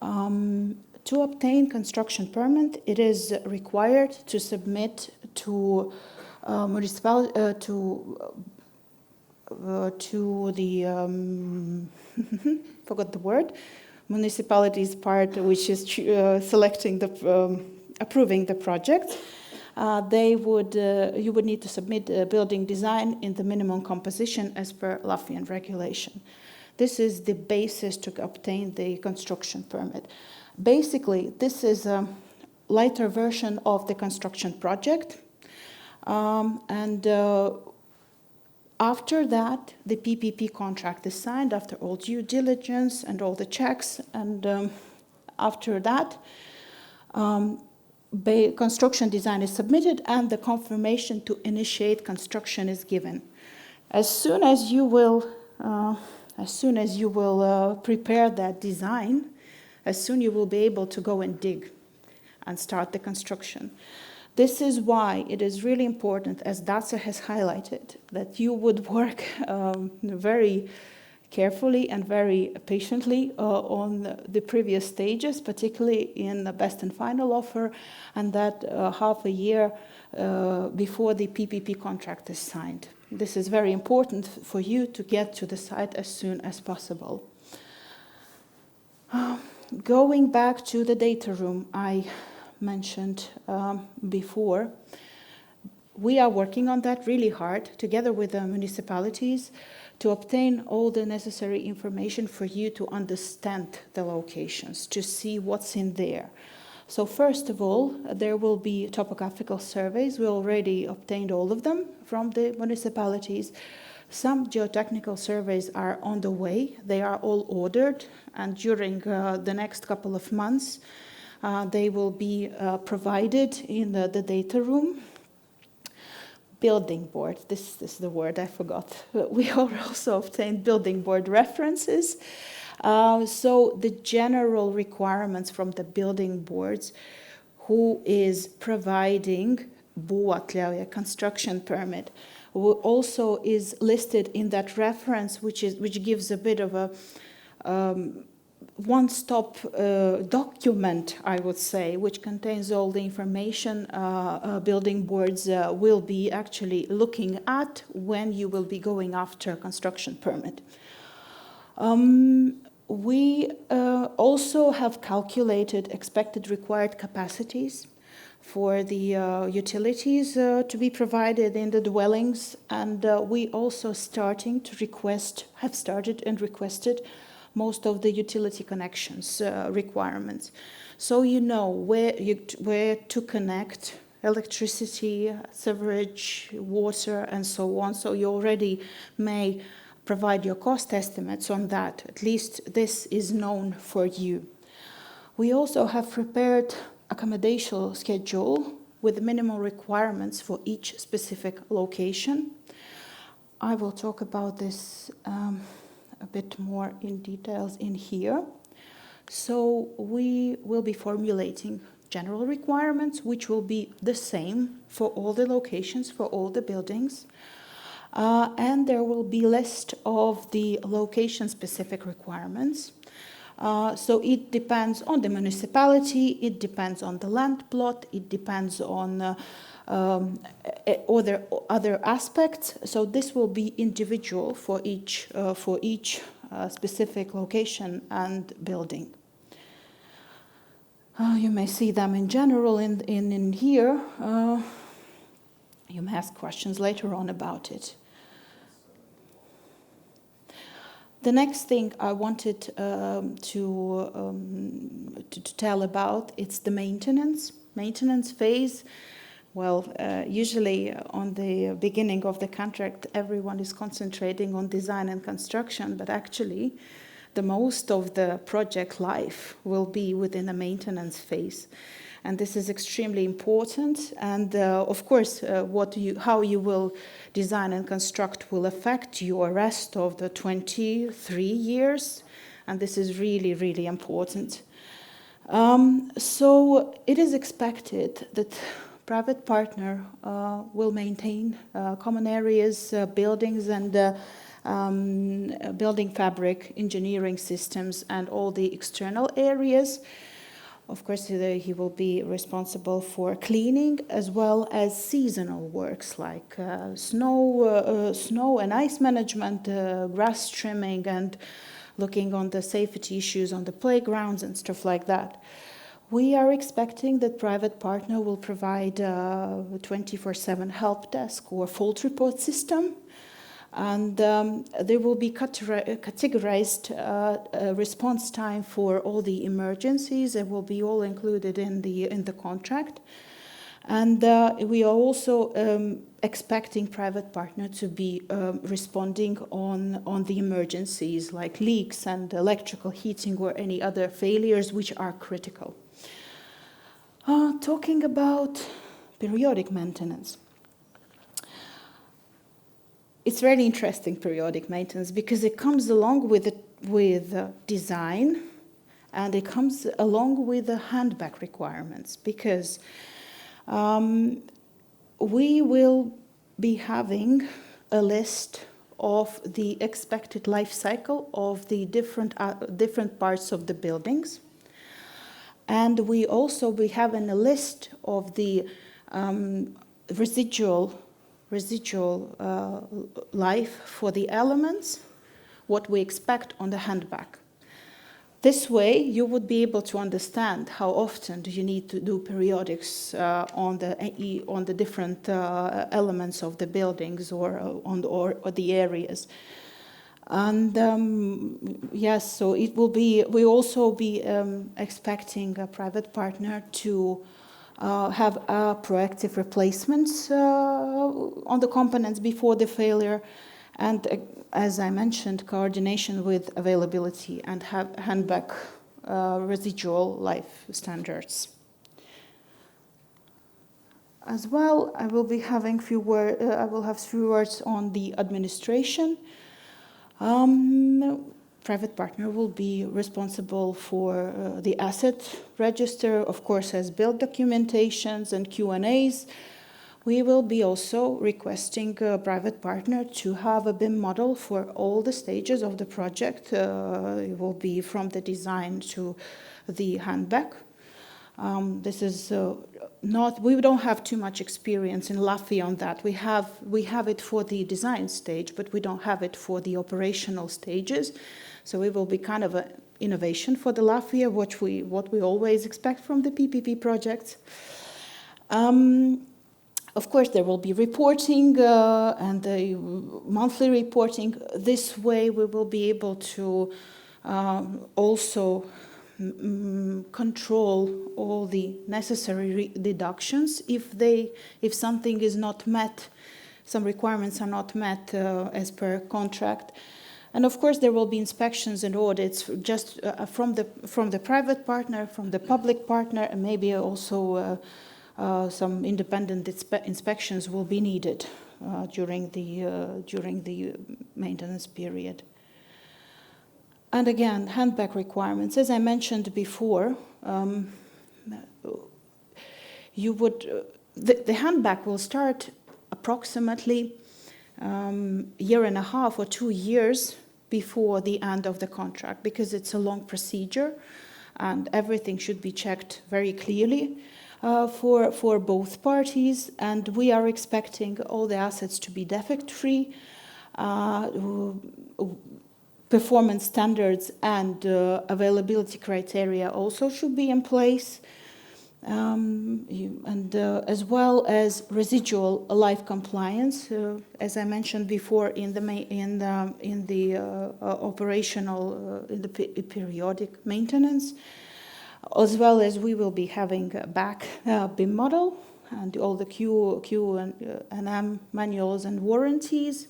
To obtain construction permit, it is required to submit to forgot the word, municipalities part, which is selecting the approving the project. You would need to submit a building design in the minimum composition as per Latvian regulation. This is the basis to obtain the construction permit. Basically, this is a lighter version of the construction project. After that, the PPP contract is signed after all due diligence and all the checks. And after that, construction design is submitted and the confirmation to initiate construction is given. As soon as you will prepare that design, as soon you will be able to go and dig and start the construction. This is why it is really important, as Dace has highlighted, that you would work very carefully and very patiently on the previous stages, particularly in the best and final offer, and that half a year before the PPP contract is signed. This is very important for you to get to the site as soon as possible. Going back to the data room I mentioned before, we are working on that really hard together with the municipalities to obtain all the necessary information for you to understand the locations, to see what's in there. So first of all, there will be topographical surveys. We already obtained all of them from the municipalities. Some geotechnical surveys are on the way. They are all ordered, and during the next couple of months, they will be provided in the data room. Building board, this is the word I forgot. We also obtained building board references. So the general requirements from the building boards, who is providing būvatļauja, construction permit, also is listed in that reference, which gives a bit of a one-stop document, I would say, which contains all the information building boards will be actually looking at when you will be going after a construction permit. We also have calculated expected required capacities for the utilities to be provided in the dwellings, and we also have started and requested most of the utility connections requirements. So you know where to connect electricity, sewerage, water, and so on. So you already may provide your cost estimates on that. At least this is known for you. We also have prepared accommodation schedule with minimal requirements for each specific location. I will talk about this a bit more in details in here. So we will be formulating general requirements, which will be the same for all the locations, for all the buildings. And there will be a list of the location-specific requirements. So it depends on the municipality, it depends on the land plot, it depends on other aspects. So this will be individual for each specific location and building. You may see them in general in here. You may ask questions later on about it. The next thing I wanted to tell about, it's the maintenance phase. Well, usually on the beginning of the contract, everyone is concentrating on design and construction, but actually the most of the project life will be within the maintenance phase. and this is extremely important. And of course, how you will design and construct will affect your rest of the 23 years, and this is really, really important. So it is expected that private partner will maintain common areas, buildings, and building fabric, engineering systems, and all the external areas. Of course, he will be responsible for cleaning as well as seasonal works like snow and ice management, grass trimming, and looking on the safety issues on the playgrounds and stuff like that. We are expecting that private partner will provide a 24/7 help desk or fault report system, and there will be categorized response time for all the emergencies. It will be all included in the contract. And we are also expecting private partner to be responding on the emergencies like leaks and electrical heating or any other failures which are critical. Talking about periodic maintenance. It's very interesting, periodic maintenance, because it comes along with design, and it comes along with the handback requirements, because we will be having a list of the expected life cycle of the different parts of the buildings. And we also be having a list of the residual life for the elements, what we expect on the handback. This way, you would be able to understand how often do you need to do periodics on the different elements of the buildings or the areas. And yes, so it will be. We also be expecting a private partner to have proactive replacements on the components before the failure, and as I mentioned, coordination with availability and handback residual life standards. As well, I will be having few words on the administration. Private partner will be responsible for the asset register, of course, as build documentations and Q&As. We will be also requesting a private partner to have a BIM model for all the stages of the project. It will be from the design to the handback. This is we don't have too much experience in Latvia on that. We have it for the design stage, but we don't have it for the operational stages. So it will be kind of an innovation for the Latvia, what we always expect from the PPP projects. Of course, there will be reporting and the monthly reporting. This way, we will be able to also control all the necessary deductions if something is not met, some requirements are not met as per contract. And of course, there will be inspections and audits just from the private partner, from the public partner, and maybe also some independent inspections will be needed during the maintenance period. And again, handback requirements. As I mentioned before, the handback will start approximately year and a half or 2 years before the end of the contract, because it's a long procedure and everything should be checked very clearly for both parties. And we are expecting all the assets to be defect-free. Performance standards and availability criteria also should be in place, and as well as residual life compliance, as I mentioned before, in the operational, in the periodic maintenance, as well as we will be having a back BIM model and all the Q and M manuals and warranties.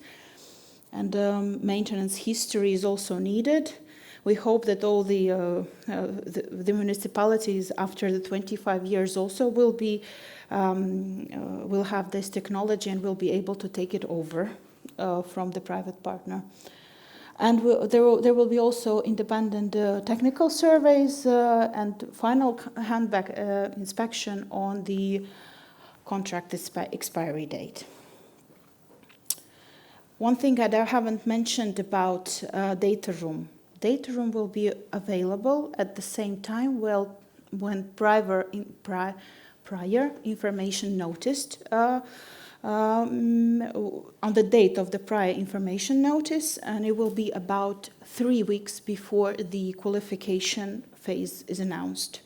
And maintenance history is also needed. We hope that all the municipalities after the 25 years also will have this technology and will be able to take it over from the private partner. And there will be also independent technical surveys and final handback inspection on the contract expiry date. One thing that I haven't mentioned about data room. Data room will be available at the same time when prior information noticed on the date of the prior information notice, and it will be about 3 weeks before the qualification phase is announced.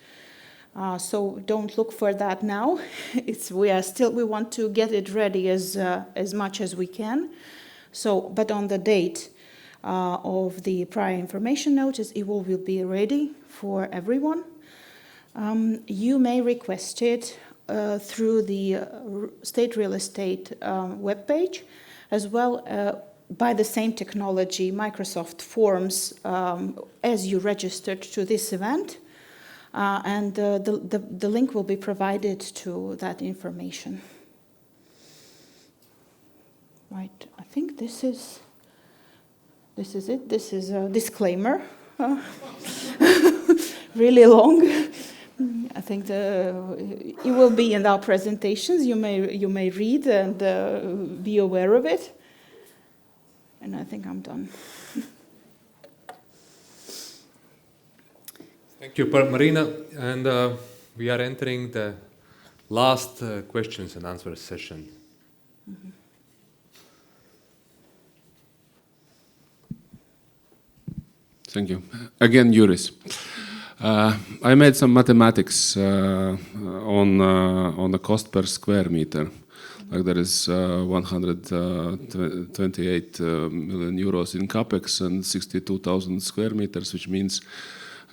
So don't look for that now. We want to get it ready as much as we can. So, but on the date of the prior information notice, it will be ready for everyone. You may request it through the State Real Estate webpage, as well by the same technology, Microsoft Forms, as you registered to this event. And the link will be provided to that information. Right, I think this is it. This is a disclaimer, really long. I think it will be in our presentations. You may read and be aware of it. And I think I'm done. Thank you, Marina. And we are entering the last questions and answers session. Mm-hmm. Thank you. Again, Juris. I made some mathematics on the cost per square meter. Like there is 128 million euros in capex and 62,000 square meters, which means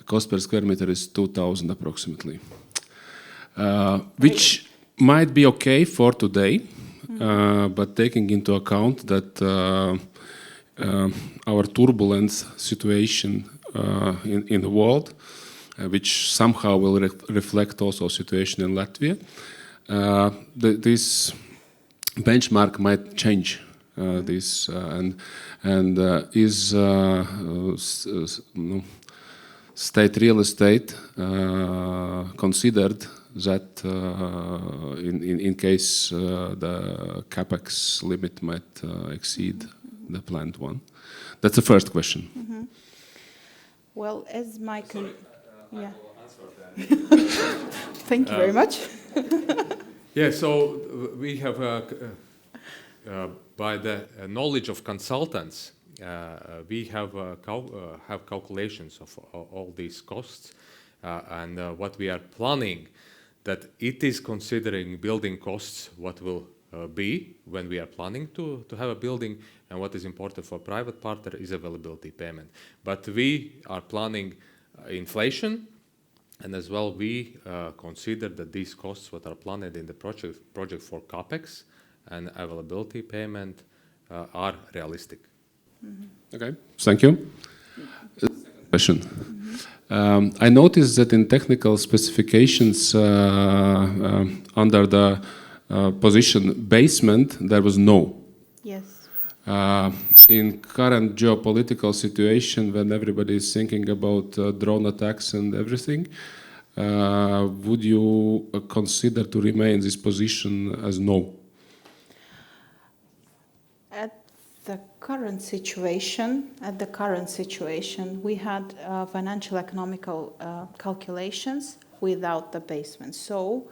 cost per square meter is 2,000 approximately, which might be okay for today, but taking into account that our turbulent situation in the world, which somehow will reflect also situation in Latvia, this benchmark might change. This and is state real estate considered that in case the capex limit might exceed the planned one? That's the first question. Mm-hmm. Well, as Michael, yeah. Thank you very much. Yeah, so we have, by the knowledge of consultants, we have calculations of all these costs, and what we are planning, that it is considering building costs, what will be when we are planning to have a building, and what is important for private partner is availability payment. But we are planning inflation, and as well we consider that these costs what are planned in the project for capex and availability payment are realistic. Mm-hmm. Okay, thank you. Question. I noticed that in technical specifications under the position basement there was no. Yes. In current geopolitical situation, when everybody is thinking about drone attacks and everything, would you consider to remain this position as no? At the current situation, we had financial economical calculations without the basement. So,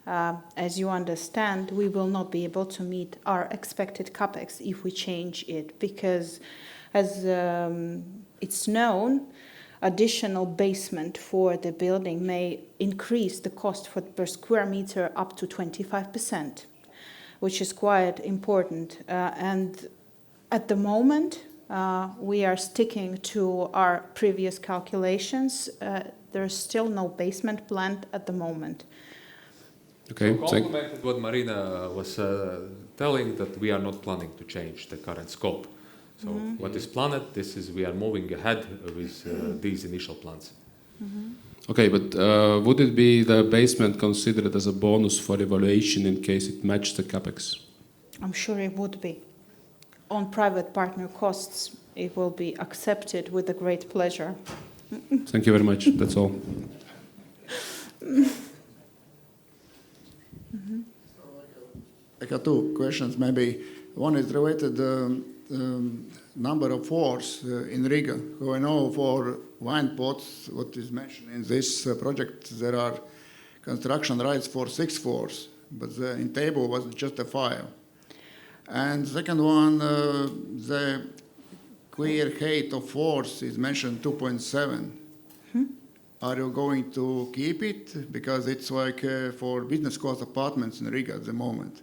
as you understand, we will not be able to meet our expected capex if we change it, because as it's known, additional basement for the building may increase the cost per square meter up to 25%, which is quite important. And at the moment, we are sticking to our previous calculations. There's still no basement planned at the moment. Okay, so complemented what Marina was telling, that we are not planning to change the current scope. So what is planned, we are moving ahead with these initial plans. Okay, but would it be the basement considered as a bonus for evaluation in case it matched the capex? I'm sure it would be. On private partner costs, it will be accepted with a great pleasure. Thank you very much. That's all. I got two questions. Maybe one is related to number of floors in Riga. So I know for wine pots, what is mentioned in this project, there are construction rights for 6 floors, but in table was just a 5. And second one, the clear height of floors is mentioned 2.7. Are you going to keep it? Because it's like for business class apartments in Riga at the moment.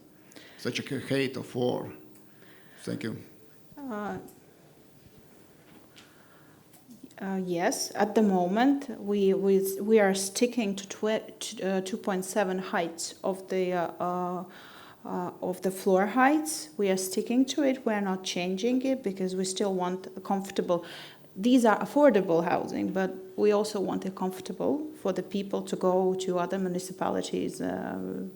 Such a height of 4. Thank you. Yes, at the moment we are sticking to 2.7 heights of the floor heights. We are sticking to it. We are not changing it because we still want a comfortable. These are affordable housing, but we also want it comfortable for the people to go to other municipalities to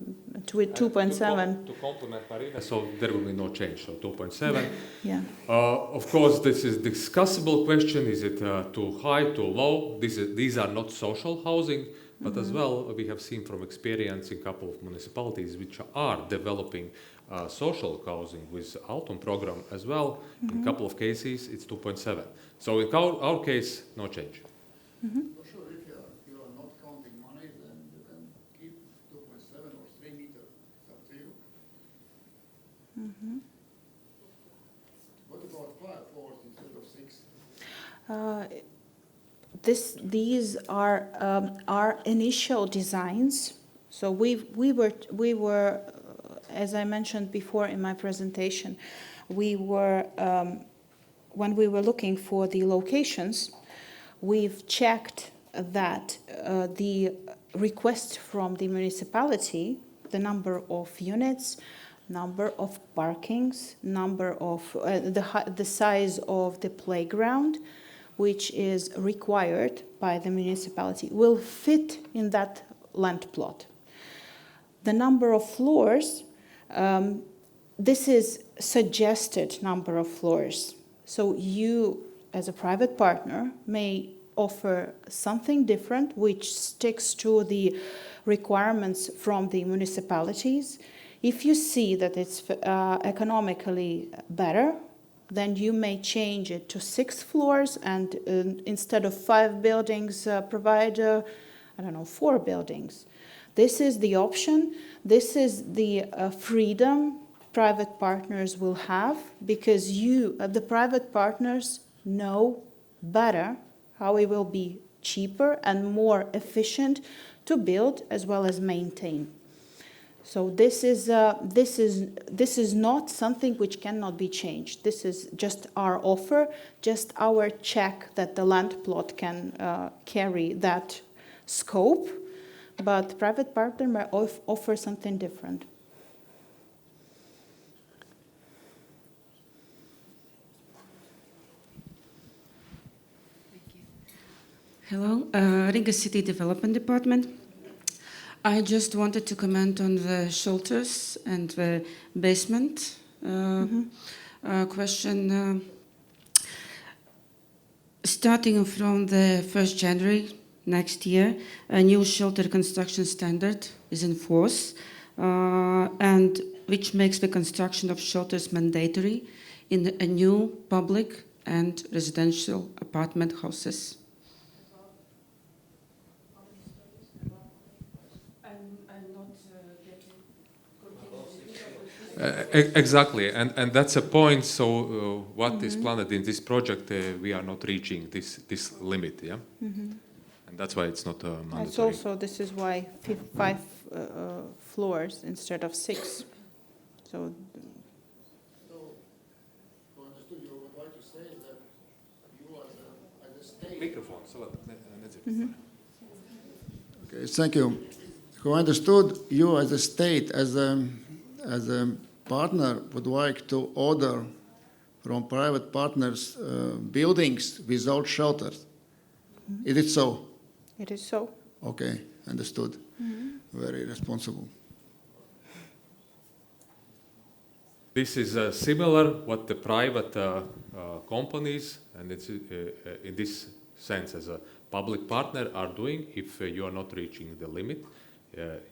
2.7. To complement Marina, so there will be no change. So 2.7. Yeah. Of course, this is discussable question. Is it too high, too low? These are not social housing, but as well, we have seen from experience in a couple of municipalities which are developing social housing with Autumn program as well. In a couple of cases, it's 2.7. So in our case, no change. For sure, if you are not counting money, then you can keep 2.7 or 3 meters. It's up to you. What about 5 floors instead of 6? These are our initial designs. So we were, as I mentioned before in my presentation, we were when we were looking for the locations, we've checked that the request from the municipality, the number of units, number of parkings, number of the size of the playground, which is required by the municipality, will fit in that land plot. The number of floors, this is suggested number of floors. So you, as a private partner, may offer something different which sticks to the requirements from the municipalities. If you see that it's economically better, then you may change it to 6 floors and instead of 5 buildings, provide, 4 buildings. This is the option. This is the freedom private partners will have because you, the private partners, know better how it will be cheaper and more efficient to build as well as maintain. So this is not something which cannot be changed. This is just our offer, just our check that the land plot can carry that scope, but private partner may offer something different. Hello, Riga City Development Department. I just wanted to comment on the shelters and the basement question. Starting from the 1st January next year, a new shelter construction standard is in force, and which makes the construction of shelters mandatory in a new public and residential apartment houses. Exactly, and that's a point. So what is planned in this project, we are not reaching this limit, yeah, and that's why it's not mandatory. It's also this is why 5 floors instead of 6. So understood, you would like to say that you as a state. Microphone. Okay, thank you. Who understood you as a state, as a partner would like to order from private partners buildings without shelters. Is it so? It is so. Okay, understood. Very responsible. This is similar what the private companies, and it's in this sense as a public partner, are doing. If you are not reaching the limit,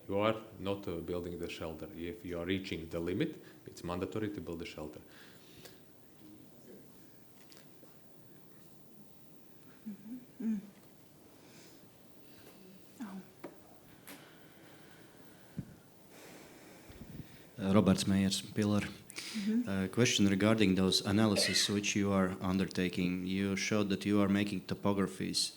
you are not building the shelter. If you are reaching the limit, it's mandatory to build the shelter. Roberts Meyers, Pillar. Question regarding those analysis which you are undertaking. You showed that you are making topographies.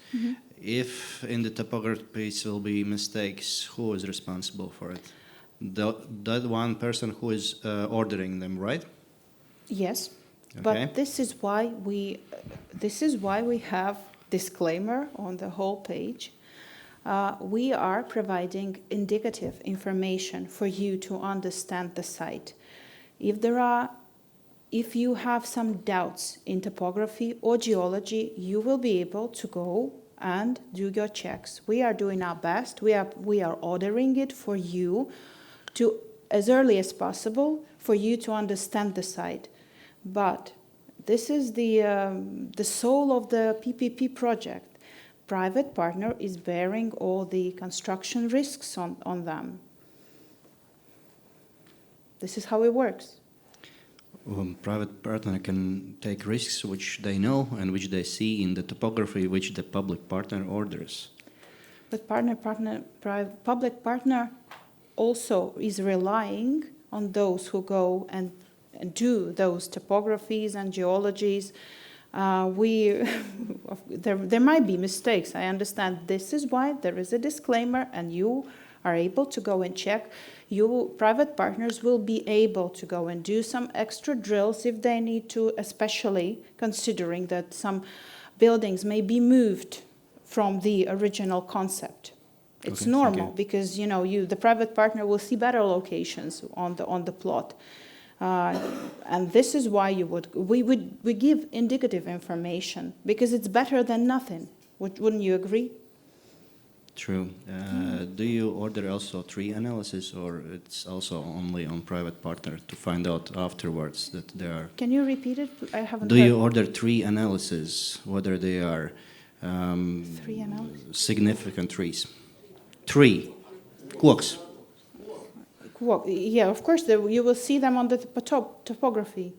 If in the topographies will be mistakes, who is responsible for it? That one person who is ordering them, right? Yes, Okay. but this is why we have disclaimer on the whole page. We are providing indicative information for you to understand the site. If you have some doubts in topography or geology, you will be able to go and do your checks. We are doing our best. We are ordering it for you to, as early as possible, for you to understand the site. But this is the soul of the PPP project. Private partner is bearing all the construction risks on them. This is how it works. Private partner can take risks which they know and which they see in the topography which the public partner orders. But public partner also is relying on those who go and do those topographies and geologies. There might be mistakes. I understand. This is why there is a disclaimer, and you are able to go and check. Private partners will be able to go and do some extra drills if they need to, especially considering that some buildings may be moved from the original concept. It's Okay, normal because the private partner will see better locations on the plot. And this is why we give indicative information, because it's better than nothing. Wouldn't you agree? True. Do you order also tree analysis, or it's also only on private partner to find out afterwards that they are? Can you repeat it? I haven't Do heard. you order tree analysis, whether they are Tree analysis? significant trees? Tree, koks. Yeah, of course, you will see them on the topography.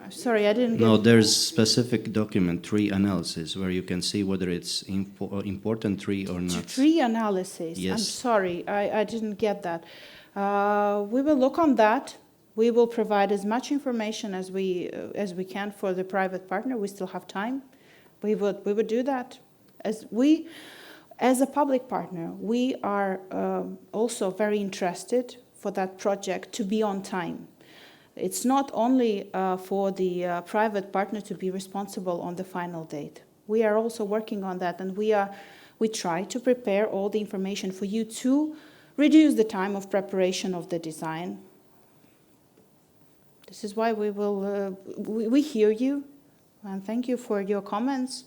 Sorry, I didn't get No, there's specific document, tree analysis, where you can see whether it's important tree or not. Tree analysis. Yes. I'm sorry, I didn't get that. We will look on that. We will provide as much information as we can for the private partner. We still have time. We would do that. As a public partner, we are also very interested for that project to be on time. It's not only for the private partner to be responsible on the final date. We are also working on that, and we try to prepare all the information for you to reduce the time of preparation of the design. This is why we hear you, and thank you for your comments.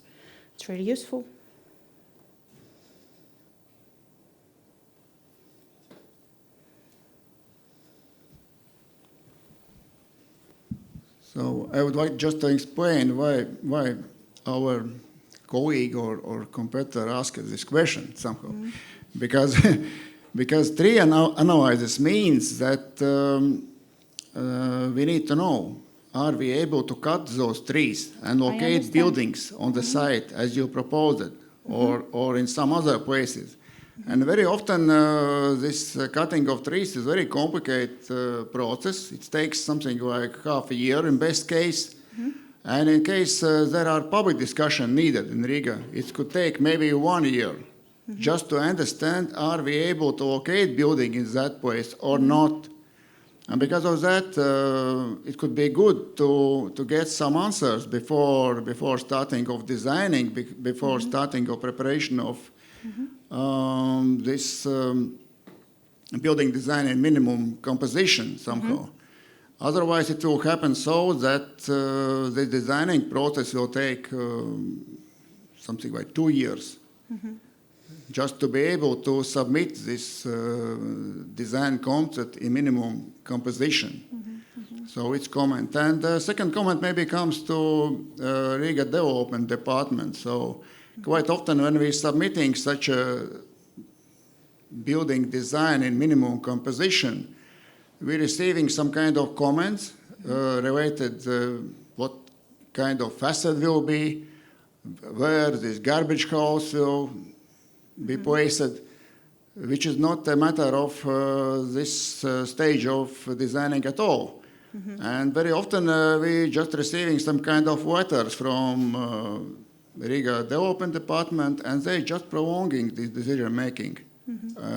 It's really useful. So I would like just to explain why our colleague or competitor asked this question somehow. Because tree analysis means that we need to know, are we able to cut those trees and locate buildings on the site as you proposed it, or in some other places? And very often this cutting of trees is a very complicated process. It takes something like half a year in best case. And in case there are public discussion needed in Riga, it could take maybe 1 year just to understand, are we able to locate building in that place or not? And because of that, it could be good to get some answers before starting of designing, before starting of preparation of this building design and minimum composition somehow. Otherwise, it will happen so that the designing process will take something like 2 years just to be able to submit this design concept in minimum composition. So it's comment. And the second comment maybe comes to Riga Development Department. So quite often when we're submitting such a building design in minimum composition, we're receiving some kind of comments related what kind of facade will be, where this garbage house will be placed, which is not a matter of this stage of designing at all. And very often we just receiving some kind of letters from Riga Development Department, and they just prolonging this decision making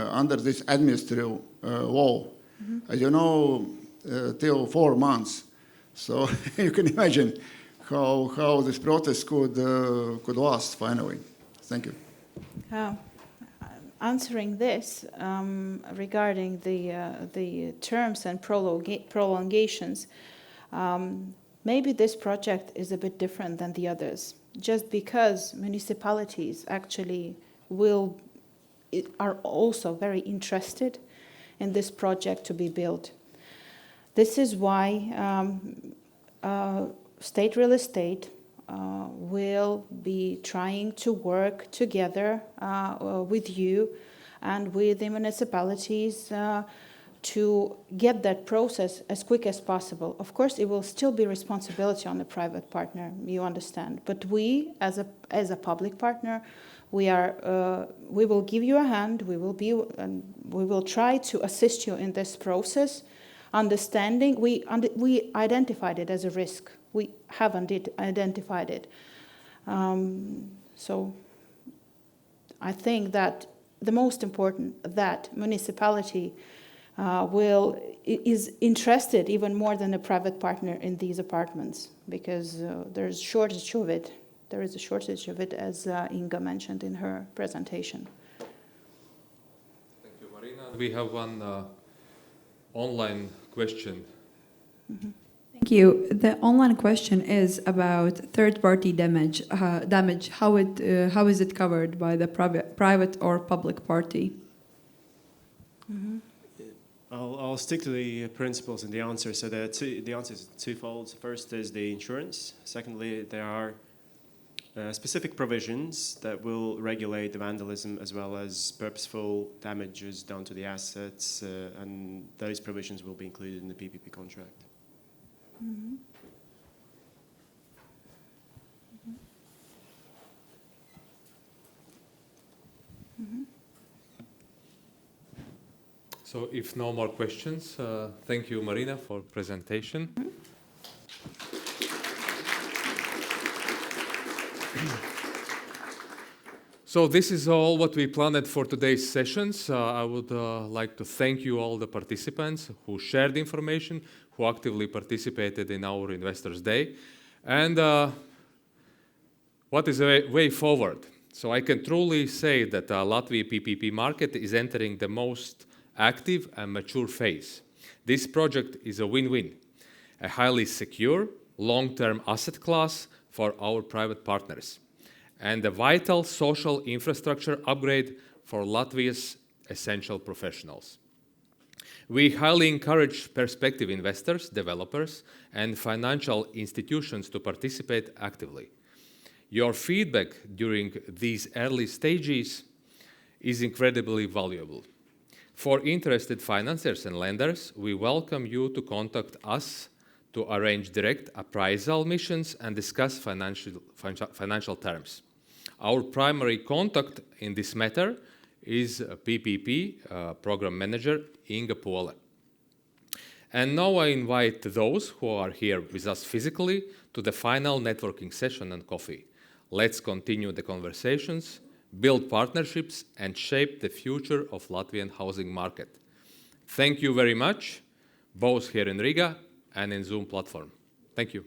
under this administrative law. As you know, till 4 months. So you can imagine how this process could last finally. Thank you. Answering this regarding the terms and prolongations, maybe this project is a bit different than the others, just because municipalities actually are also very interested in this project to be built. This is why State Real Estate will be trying to work together with you and with the municipalities to get that process as quick as possible. Of course, it will still be responsibility on the private partner, you understand. But we, as a public partner, we will give you a hand. We will try to assist you in this process. Understanding, we identified it as a risk. We haven't identified it. So I think that the most important that municipality is interested even more than a private partner in these apartments, because there's shortage of it. There is a shortage of it, as Inga mentioned in her presentation. Thank you, Marina. We have one online question. Thank you. The online question is about third-party damage. How is it covered by the private or public party? I'll stick to the principles and the answer. So the answer is twofold. First is the insurance. Secondly, there are specific provisions that will regulate the vandalism as well as purposeful damages done to the assets, and those provisions will be included in the PPP contract. So if no more questions, thank you, Marina, for presentation. So this is all what we planned for today's sessions. I would like to thank you all the participants who shared information, who actively participated in our Investors Day. And what is a way forward? So I can truly say that the Latvia PPP market is entering the most active and mature phase. This project is a win-win, a highly secure, long-term asset class for our private partners, and a vital social infrastructure upgrade for Latvia's essential professionals. We highly encourage prospective investors, developers, and financial institutions to participate actively. Your feedback during these early stages is incredibly valuable. For interested financiers and lenders, we welcome you to contact us to arrange direct appraisal missions and discuss financial terms. Our primary contact in this matter is PPP Program Manager Inga Pole. And now I invite those who are here with us physically to the final networking session and coffee. Let's continue the conversations, build partnerships, and shape the future of Latvian housing market. Thank you very much, both here in Riga and in Zoom platform. Thank you.